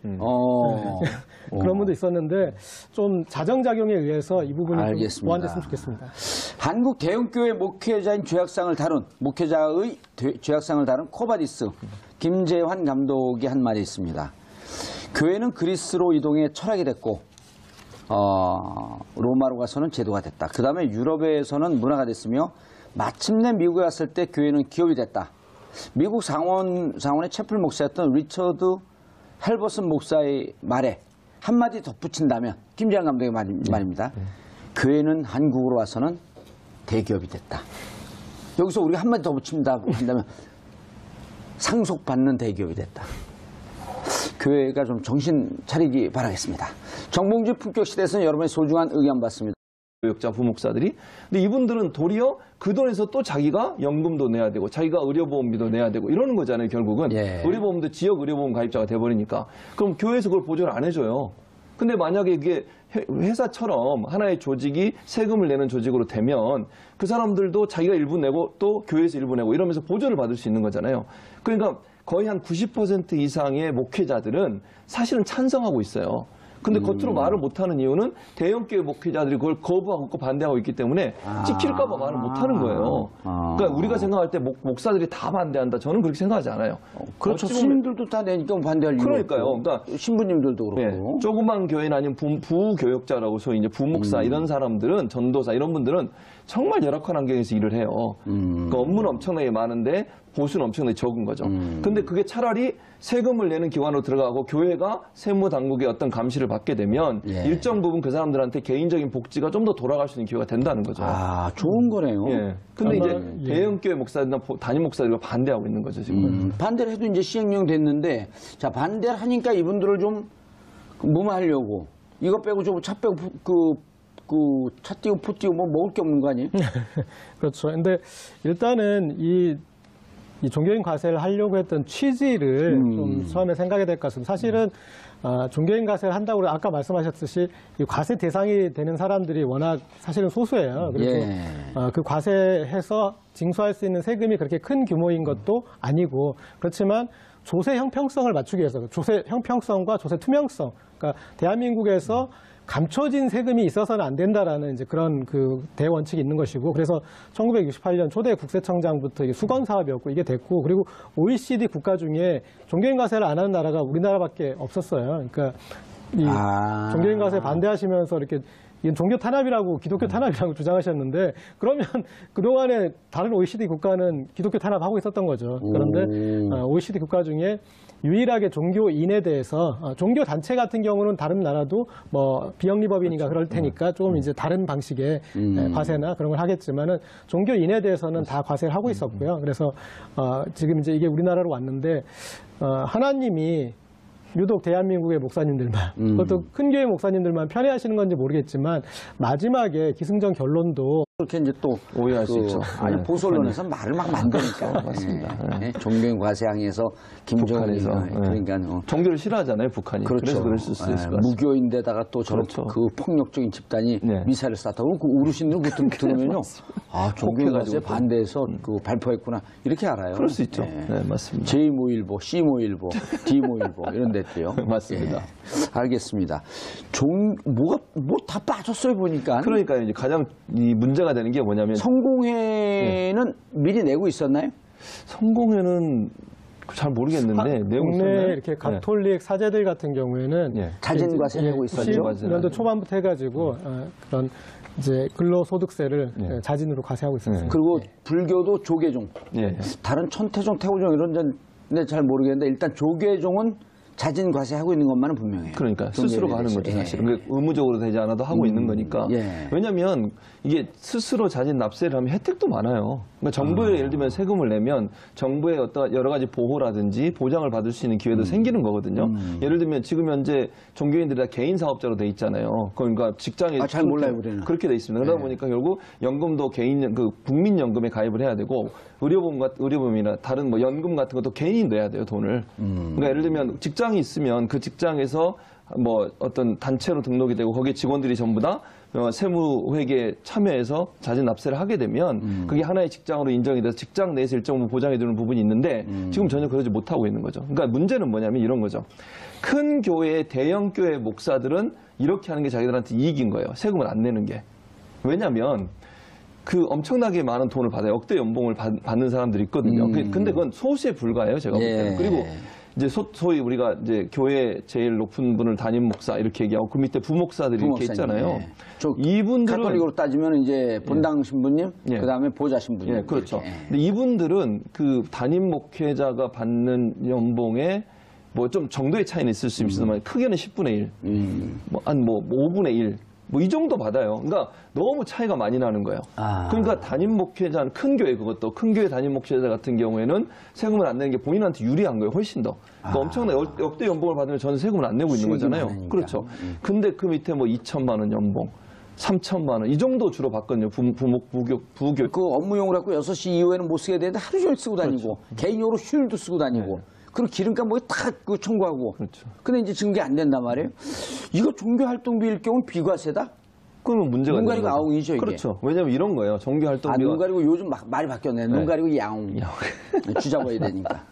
그런 분도 있었는데 좀 자정작용에 의해서 이 부분이 좀 보완됐으면 좋겠습니다. 한국 대형교회 목회자의 죄악상을 다룬 코바디스 김재환 감독이 한 말이 있습니다. 교회는 그리스로 이동해 철학이 됐고 로마로 가서는 제도가 됐다. 그 다음에 유럽에서는 문화가 됐으며 마침내 미국에 왔을 때 교회는 기업이 됐다. 미국 상원의 채플 목사였던 리처드 헬버슨 목사의 말에 한마디 덧붙인다면 김재환 감독의 말입니다. 교회는 한국으로 와서는 대기업이 됐다. 여기서 우리가 한마디 더 붙인다면 상속받는 대기업이 됐다. 교회가 좀 정신 차리기 바라겠습니다. 정봉주 품격 시대에서는 여러분의 소중한 의견 받습니다. 교역자 부목사들이. 근데 이분들은 도리어 그 돈에서 또 자기가 연금도 내야 되고 자기가 의료보험비도 내야 되고 이러는 거잖아요, 결국은. 의료보험도 지역 의료보험 가입자가 돼버리니까. 그럼 교회에서 그걸 보조를 안 해줘요. 근데 만약에 이게 회사처럼 하나의 조직이 세금을 내는 조직으로 되면 그 사람들도 자기가 일부 내고 또 교회에서 일부 내고 이러면서 보조를 받을 수 있는 거잖아요. 그러니까 거의 한 90% 이상의 목회자들은 사실은 찬성하고 있어요. 근데 겉으로 말을 못하는 이유는 대형교회 목회자들이 그걸 거부하고 반대하고 있기 때문에 찍힐까 봐 말을 못하는 거예요. 그러니까 우리가 생각할 때 목사들이 다 반대한다. 저는 그렇게 생각하지 않아요. 그렇죠. 스님들도 다 내니까 반대할 이유가 그러니까요. 없고. 그러니까 신부님들도 그렇고. 조그만 교회나 아니면 부교역자라고 소위 이제 부목사 이런 사람들은 전도사 이런 분들은 정말 열악한 환경에서 일을 해요. 그러니까 업무는 엄청나게 많은데 보수는 엄청나게 적은 거죠. 근데 그게 차라리 세금을 내는 기관으로 들어가고 교회가 세무당국의 어떤 감시를 받게 되면 일정 부분 그 사람들한테 개인적인 복지가 좀 더 돌아갈 수 있는 기회가 된다는 거죠. 좋은 거네요. 근데 이제 대형교회 목사들이나 담임 목사들이 반대하고 있는 거죠, 지금. 반대를 해도 이제 시행령 됐는데, 자, 반대를 하니까 이분들을 좀 무마하려고, 이거 빼고 차 빼고 차 띄고 푸 띄고 뭐 먹을 게 없는 거 아니에요? 그렇죠. 근데 일단은 이 종교인 과세를 하려고 했던 취지를 좀 처음에 생각해야 될 것 같습니다. 사실은 종교인 과세를 한다고 아까 말씀하셨듯이 이 과세 대상이 되는 사람들이 워낙 사실은 소수예요. 그래서 그 과세해서 징수할 수 있는 세금이 그렇게 큰 규모인 것도 아니고 그렇지만 조세 형평성을 맞추기 위해서 조세 형평성과 조세 투명성, 그러니까 대한민국에서 감춰진 세금이 있어서는 안 된다라는 이제 그런 그 대원칙이 있는 것이고 그래서 1968년 초대 국세청장부터 이게 수건 사업이었고 이게 됐고 그리고 OECD 국가 중에 종교인 과세를 안 하는 나라가 우리나라밖에 없었어요. 그러니까 이 종교인 과세 반대하시면서 이렇게 이건 종교 탄압이라고 기독교 탄압이라고 주장하셨는데 그러면 그동안에 다른 OECD 국가는 기독교 탄압하고 있었던 거죠. 그런데 OECD 국가 중에 유일하게 종교인에 대해서 종교 단체 같은 경우는 다른 나라도 뭐 비영리법인인가 그럴 테니까 좀 이제 다른 방식의 과세나 그런 걸 하겠지만은 종교인에 대해서는 다 과세를 하고 있었고요. 그래서 지금 이제 이게 우리나라로 왔는데 하나님이 유독 대한민국의 목사님들만, 그것도 큰 교회 목사님들만 편애하시는 건지 모르겠지만 마지막에 기승전 결론도 그렇게 이제 또 오해할 수 있죠. 아니 네. 보수 언론에서 말을 막 만드니까 맞습니다. 예. 종교인 과세항에서 김정은이 북한에서 그러니까 종교를 싫어하잖아요, 북한이. 그렇죠. 그래서 그럴 수 있을 것 같습니다. 무교인데다가 또 저런 그렇죠. 그 폭력적인 집단이 네. 미사일을 쐈다고 그 어르신들 들으면요, 아 종교인 과세에 반대해서 그 발표했구나 이렇게 알아요. 그럴 수 있죠. 예. 네, 맞습니다. J-모일보, C-모일보, D-모일보 이런 데도요. 맞습니다. 알겠습니다. 뭐가 뭐 다 빠졌어요 보니까. 그러니까 이제 가장 이 문제가 되는 게 뭐냐면 성공회는 미리 내고 있었나요? 성공회는 잘 모르겠는데 내용 국내 있었나요? 이렇게 가톨릭 사제들 같은 경우에는 예. 자진 과세내고 있었죠. 90년도 초반부터 해가지고 그런 이제 근로소득세를 자진으로 과세하고 있었습니다. 그리고 불교도 조계종, 예. 다른 천태종, 태우종 이런 데는 잘 모르겠는데 일단 조계종은 자진 과세하고 있는 것만은 분명해요. 그러니까 스스로 가는 거죠, 사실은. 그게 의무적으로 되지 않아도 하고 있는 거니까. 예. 왜냐하면 이게 스스로 자진 납세를 하면 혜택도 많아요. 그러니까 정부에 예를 들면 세금을 내면 정부의 어떤 여러 가지 보호라든지 보장을 받을 수 있는 기회도 생기는 거거든요. 예를 들면 지금 현재 종교인들이 다 개인 사업자로 돼 있잖아요. 그러니까 직장에 아, 잘 몰라요, 우리는. 그렇게 돼 있습니다. 그러다 보니까 결국 연금도 개인 그 국민연금에 가입을 해야 되고 의료보험이나 다른 뭐 연금 같은 것도 개인이 내야 돼요, 돈을. 그러니까 예를 들면 직장이 있으면 그 직장에서 뭐 어떤 단체로 등록이 되고 거기에 직원들이 전부 다 세무회계에 참여해서 자진 납세를 하게 되면 그게 하나의 직장으로 인정이 돼서 직장 내에서 일정 부분 보장해 주는 부분이 있는데 지금 전혀 그러지 못하고 있는 거죠. 그러니까 문제는 뭐냐면 이런 거죠. 큰 교회, 대형 교회 목사들은 이렇게 하는 게 자기들한테 이익인 거예요. 세금을 안 내는 게. 왜냐하면 그 엄청나게 많은 돈을 받아요. 억대 연봉을 받는 사람들이 있거든요. 근데 그건 소수에 불과해요, 제가 볼 때는. 그리고 이제 소위 우리가 이제 교회 제일 높은 분을 담임 목사 이렇게 얘기하고 그 밑에 부목사들이 이렇게 있잖아요. 이분들은 가톨릭으로 따지면 이제 본당 신부님, 예. 그다음에 보좌 신부님. 예, 그렇죠. 이렇게. 근데 이분들은 그 담임 목회자가 받는 연봉에 뭐 좀 정도의 차이는 있을 수 있지만 크게는 10분의 1, 한 5분의 1. 뭐 이 정도 받아요. 그러니까 너무 차이가 많이 나는 거예요. 그러니까 담임 목회자, 큰 교회 그것도 큰 교회 담임 목회자 같은 경우에는 세금을 안 내는 게 본인한테 유리한 거예요. 훨씬 더. 그러니까 엄청나게 역대 연봉을 받으면 저는 세금을 안 내고 있는 거잖아요. 많으니까. 그렇죠. 근데 그 밑에 뭐 2천만 원 연봉, 3천만 원 이 정도 주로 받거든요. 부교. 그 업무용으로 갖고 6시 이후에는 못 쓰게 되는데 하루 종일 쓰고 다니고 개인용으로 휴일도 쓰고 다니고 그리고 기름값 뭐 다 그 청구하고. 그렇죠. 근데 이제 지금 그게 안 된단 말이에요. 이거 종교활동비일 경우는 비과세다? 그러면 문제가 눈 되는 가리고 거죠. 아웅이죠, 이게. 그렇죠. 왜냐면 이런 거예요. 정규활동비가. 눈 가리고 요즘 막 말이 바뀌었네. 눈 가리고 야옹. 주잡아야 되니까.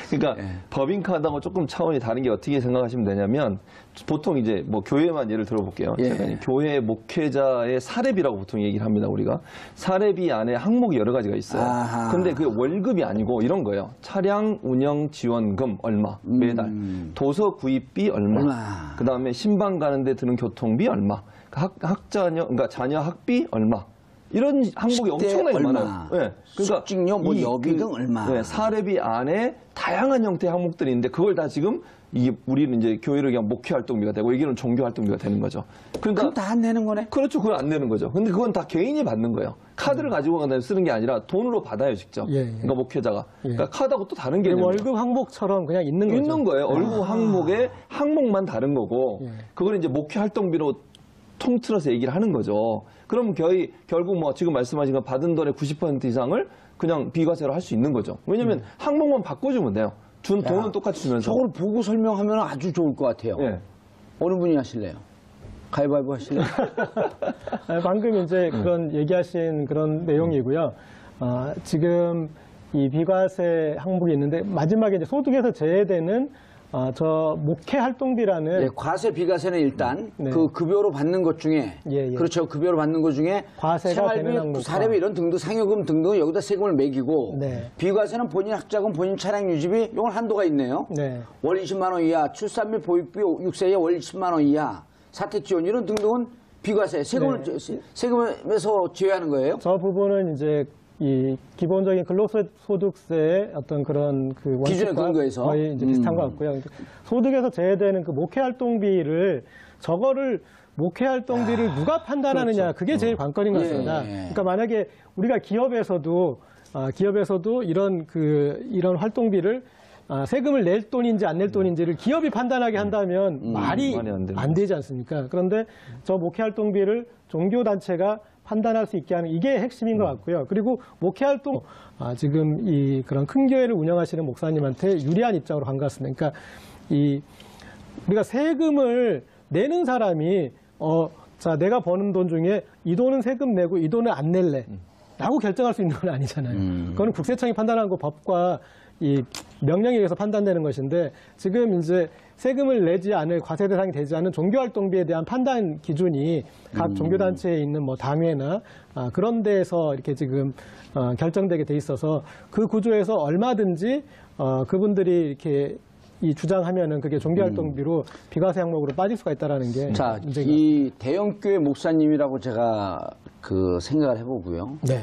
그러니까 법인카드하고 조금 차원이 다른 게 어떻게 생각하시면 되냐면 보통 이제 뭐 교회만 예를 들어볼게요. 예. 제가 교회 목회자의 사례비라고 보통 얘기를 합니다. 우리가 사례비 안에 항목이 여러 가지가 있어요. 아하. 근데 그게 월급이 아니고 이런 거예요. 차량 운영 지원금 얼마 매달, 도서 구입비 얼마. 그다음에 신방 가는데 드는 교통비 얼마. 그러니까 자녀 학비 얼마. 이런 항목이 엄청나게 얼마. 많아요. 네. 그러니까 숙직료, 뭐 여비 등 얼마. 네, 사례비 안에 다양한 형태의 항목들이 있는데 그걸 다 지금 이게 우리는 이제 교회를 그냥 목회 활동비가 되고 이게는 종교 활동비가 되는 거죠. 그럼 다 안 내는 거네? 그렇죠. 그걸 안 내는 거죠. 근데 그건 다 개인이 받는 거예요. 카드를 가지고 가서 쓰는 게 아니라 돈으로 받아요, 직접. 예. 그러니까 목회자가. 그러니까 카드하고 또 다른 개념이에요. 월급 항목처럼 그냥 있는 거죠. 있는 거예요. 월급 항목에 항목만 다른 거고 그걸 이제 목회 활동비로 통틀어서 얘기를 하는 거죠. 그럼 결국 뭐 지금 말씀하신 거 받은 돈의 90% 이상을 그냥 비과세로 할 수 있는 거죠. 왜냐면 항목만 바꿔주면 돼요. 준 돈은 똑같이 주면서. 저걸 보고 설명하면 아주 좋을 것 같아요. 예. 어느 분이 하실래요? 가위바위보 하실래요? 방금 이제 그런 얘기하신 그런 내용이고요. 지금 이 비과세 항목이 있는데 마지막에 이제 소득에서 제외되는 저 목회 활동비라는 예, 과세 비과세는 일단 네. 그 급여로 받는 것 중에 그렇죠. 급여로 받는 것 중에 과세가 되는 생활비, 항목과 사례비 이런 등등 상여금 등등 여기다 세금을 매기고 네. 비과세는 본인 학자금, 본인 차량 유지비 이건 한도가 있네요. 네. 월 20만 원 이하, 출산 및 보육비 6세 이하 월 10만 원 이하, 사택 지원 이런 등등은 비과세 세금에서 제외하는 거예요. 저 부분은 이제 이 기본적인 근로소득세의 어떤 그런 그 기준에 원칙과 근거해서 거의 이제 비슷한 것 같고요. 소득에서 제외되는 그 목회 활동비를 저거를 목회 활동비를 누가 판단하느냐 그게 제일 관건인 것 같습니다. 그러니까 만약에 우리가 기업에서도 이런 활동비를 세금을 낼 돈인지 안 낼 돈인지를 기업이 판단하게 한다면 말이 말이 안 됩니다. 안 되지 않습니까? 그런데 저 목회활동비를 종교단체가 판단할 수 있게 하는 이게 핵심인 것 같고요. 그리고 목회활동 지금 이 그런 큰 교회를 운영하시는 목사님한테 유리한 입장으로 간 것 같습니다. 그러니까 우리가 세금을 내는 사람이 자 내가 버는 돈 중에 이 돈은 세금 내고 이 돈은 안 낼래 라고 결정할 수 있는 건 아니잖아요. 그거는 국세청이 판단하는 거 법과 이 명령에 의해서 판단되는 것인데 지금 이제 세금을 내지 않을 과세 대상이 되지 않은 종교활동비에 대한 판단 기준이 각 종교단체에 있는 뭐 당회나 그런 데에서 이렇게 지금 결정되게 돼 있어서 그 구조에서 얼마든지 그분들이 이렇게 이 주장하면은 그게 종교활동비로 비과세 항목으로 빠질 수가 있다라는 게 자, 문제가. 이 대형교회 목사님이라고 제가 그 생각을 해보고요. 네.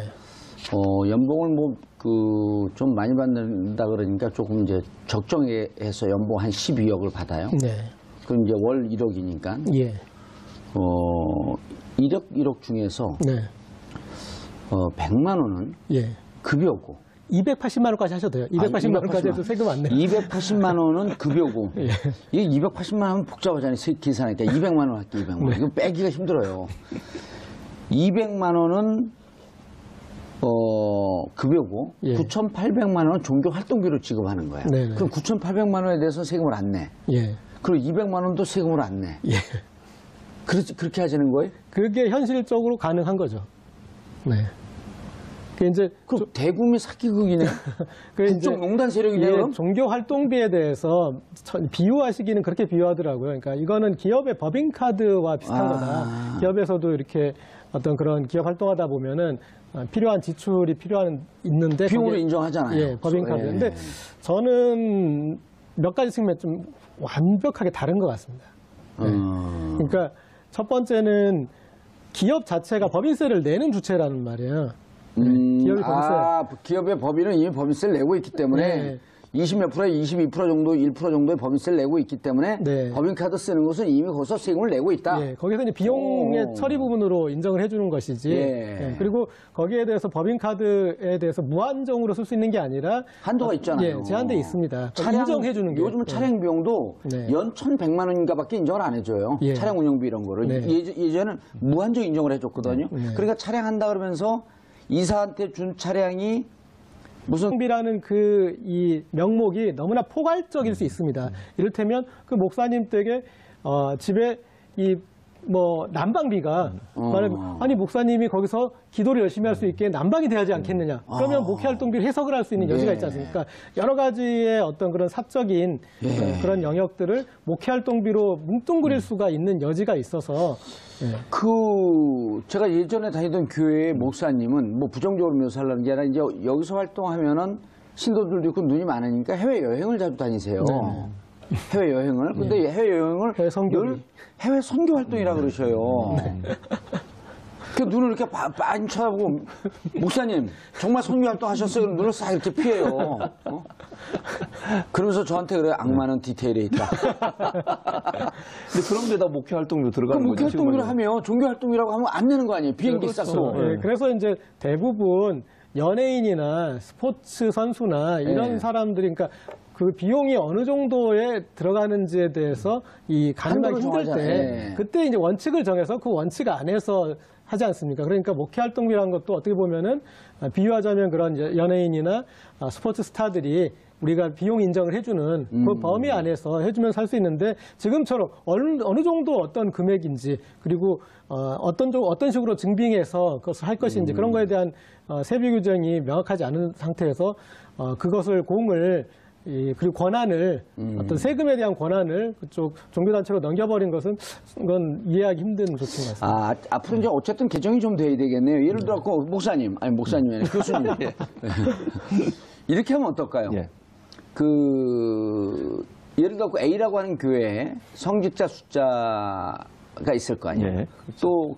연봉을 뭐 좀 많이 받는다 그러니까 조금 이제 적정해서 연봉 한 12억을 받아요. 네. 그럼 이제 월 1억이니까 예. 1억 중에서 네. 100만 원은 예. 급여고 280만 원까지 하셔도 돼요. 280만 원까지 해도 세금 안 내요. 280만 원은 급여고 예. 이게 280만 원 하면 복잡하잖아요. 계산하니까 200만 원 할게 200만 원. 이거 빼기가 힘들어요. 200만 원은 급여고 예. 9,800만 원은 종교 활동비로 지급하는 거야. 네네. 그럼 9,800만 원에 대해서 세금을 안 내. 예. 그리고 200만 원도 세금을 안 내. 예. 그렇게 하자는 거예요? 그게 현실적으로 가능한 거죠. 네. 그 이제 그럼 대구미 사기극이네. 그 이제 국정농단 세력이네요. 그럼? 종교 활동비에 대해서 비유하시기는 그렇게 비유하더라고요. 그러니까 이거는 기업의 법인카드와 비슷한 거다. 기업에서도 이렇게 어떤 그런 기업 활동하다 보면은 필요한 지출이 있는데 비용으로 거기에- 인정하잖아요. 예, 법인카드. 예. 근데 저는 몇 가지 측면 좀 완벽하게 다른 것 같습니다. 그러니까 첫 번째는 기업 자체가 법인세를 내는 주체라는 말이에요. 기업이 법인세. 기업의 법인은 이미 법인세를 내고 있기 때문에 네. 20몇 프로에 22% 정도, 1% 정도의 법인세를 내고 있기 때문에 네. 법인카드 쓰는 것은 이미 거기서 세금을 내고 있다. 예, 거기서 이제 비용의 오. 처리 부분으로 인정을 해주는 것이지. 예. 예, 그리고 거기에 대해서 법인카드에 대해서 무한정으로 쓸 수 있는 게 아니라 한도가 있잖아요. 예, 제한돼 있습니다. 인정해주는 게 요즘 차량 비용도 네. 연 1,100만 원인가밖에 인정을 안 해줘요. 예. 차량 운영비 이런 거를. 네. 예전에는 무한정 인정을 해줬거든요. 그러니까 차량 한다 그러면서 이사한테 준 차량이 무슨 비라는 그 이 명목이 너무나 포괄적일 수 있습니다. 이를테면 그 목사님 댁에 집에 이 뭐 난방비가 말하면 아니 목사님이 거기서 기도를 열심히 할 수 있게 난방이 돼야지 않겠느냐. 그러면 목회 활동비를 해석을 할 수 있는 여지가 있지 않습니까? 여러 가지의 어떤 그런 사적인 그런 영역들을 목회 활동비로 뭉뚱그릴 수가 있는 여지가 있어서 제가 예전에 다니던 교회의 목사님은 뭐 부정적으로 묘사하려는 게 아니라 이제 여기서 활동하면은 신도들도 있고 눈이 많으니까 해외 여행을 자주 다니세요. 해외 여행을. 근데 해외 여행을 해외 선교비. 늘 해외 선교 활동이라 그러셔요. 그 눈을 이렇게 많이 쳐다보고 목사님 정말 선교 활동 하셨어요? 그럼 눈을 싹 이렇게 피해요. 그러면서 저한테 그래 악마는 디테일에 있다. 근데 그런 데다 목회 활동도 들어가는 그럼 목회 거죠. 활동비를 하면 종교 활동이라고 하면 안 내는 거 아니에요? 비행기 싹 쏘고. 예, 그래서 이제 대부분 연예인이나 스포츠 선수나 이런 예. 사람들이 그러니까 그 비용이 어느 정도에 들어가는지에 대해서 이 가늠하기 한도를 힘들 때 정하잖아요. 예. 그때 이제 원칙을 정해서 그 원칙 안에서 하지 않습니까? 그러니까 목회 활동비라는 것도 어떻게 보면은 비유하자면 그런 이제 연예인이나 스포츠 스타들이 우리가 비용 인정을 해주는 그 범위 안에서 해주면 살 수 있는데 지금처럼 어느 정도 어떤 금액인지 그리고 어떤 식으로 증빙해서 그것을 할 것인지 그런 거에 대한 세부 규정이 명확하지 않은 상태에서 그것을 공을 그리고 권한을 어떤 세금에 대한 권한을 그쪽 종교단체로 넘겨버린 것은 그건 이해하기 힘든 조치인 것 같습니다. 앞으로 이제 어쨌든 개정이 좀 돼야 되겠네요. 예를 들어 목사님이 아니라 교수님. 이렇게 하면 어떨까요? 예. 예를 들어 A라고 하는 교회에 성직자 숫자가 있을 거 아니에요. 예. 또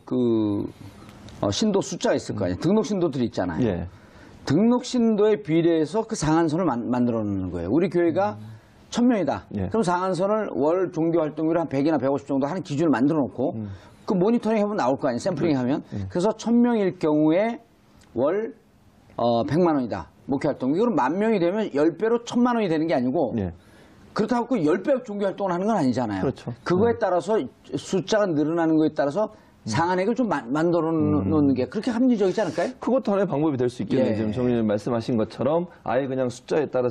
신도 숫자가 있을 거 아니에요. 등록 신도들이 있잖아요. 예. 등록 신도에 비례해서 그 상한선을 만들어 놓는 거예요. 우리 교회가 1,000명이다. 예. 그럼 상한선을 월 종교 활동비로 한 100이나 150 정도 하는 기준을 만들어 놓고 그 모니터링 해보면 나올 거 아니에요. 샘플링 하면. 그래서 1,000명일 경우에 월 100만 원이다. 목회활동. 이거는 10,000명이 되면 10배로 1,000만 원이 되는 게 아니고 예. 그렇다고 10배 종교활동을 하는 건 아니잖아요. 그렇죠. 그거에 따라서 숫자가 늘어나는 거에 따라서 상한액을 좀 만들어 놓는 게 그렇게 합리적이지 않을까요? 그것도 하나의 방법이 될 수 있겠네요. 예. 지금 정의님 말씀하신 것처럼 아예 그냥 숫자에 따라서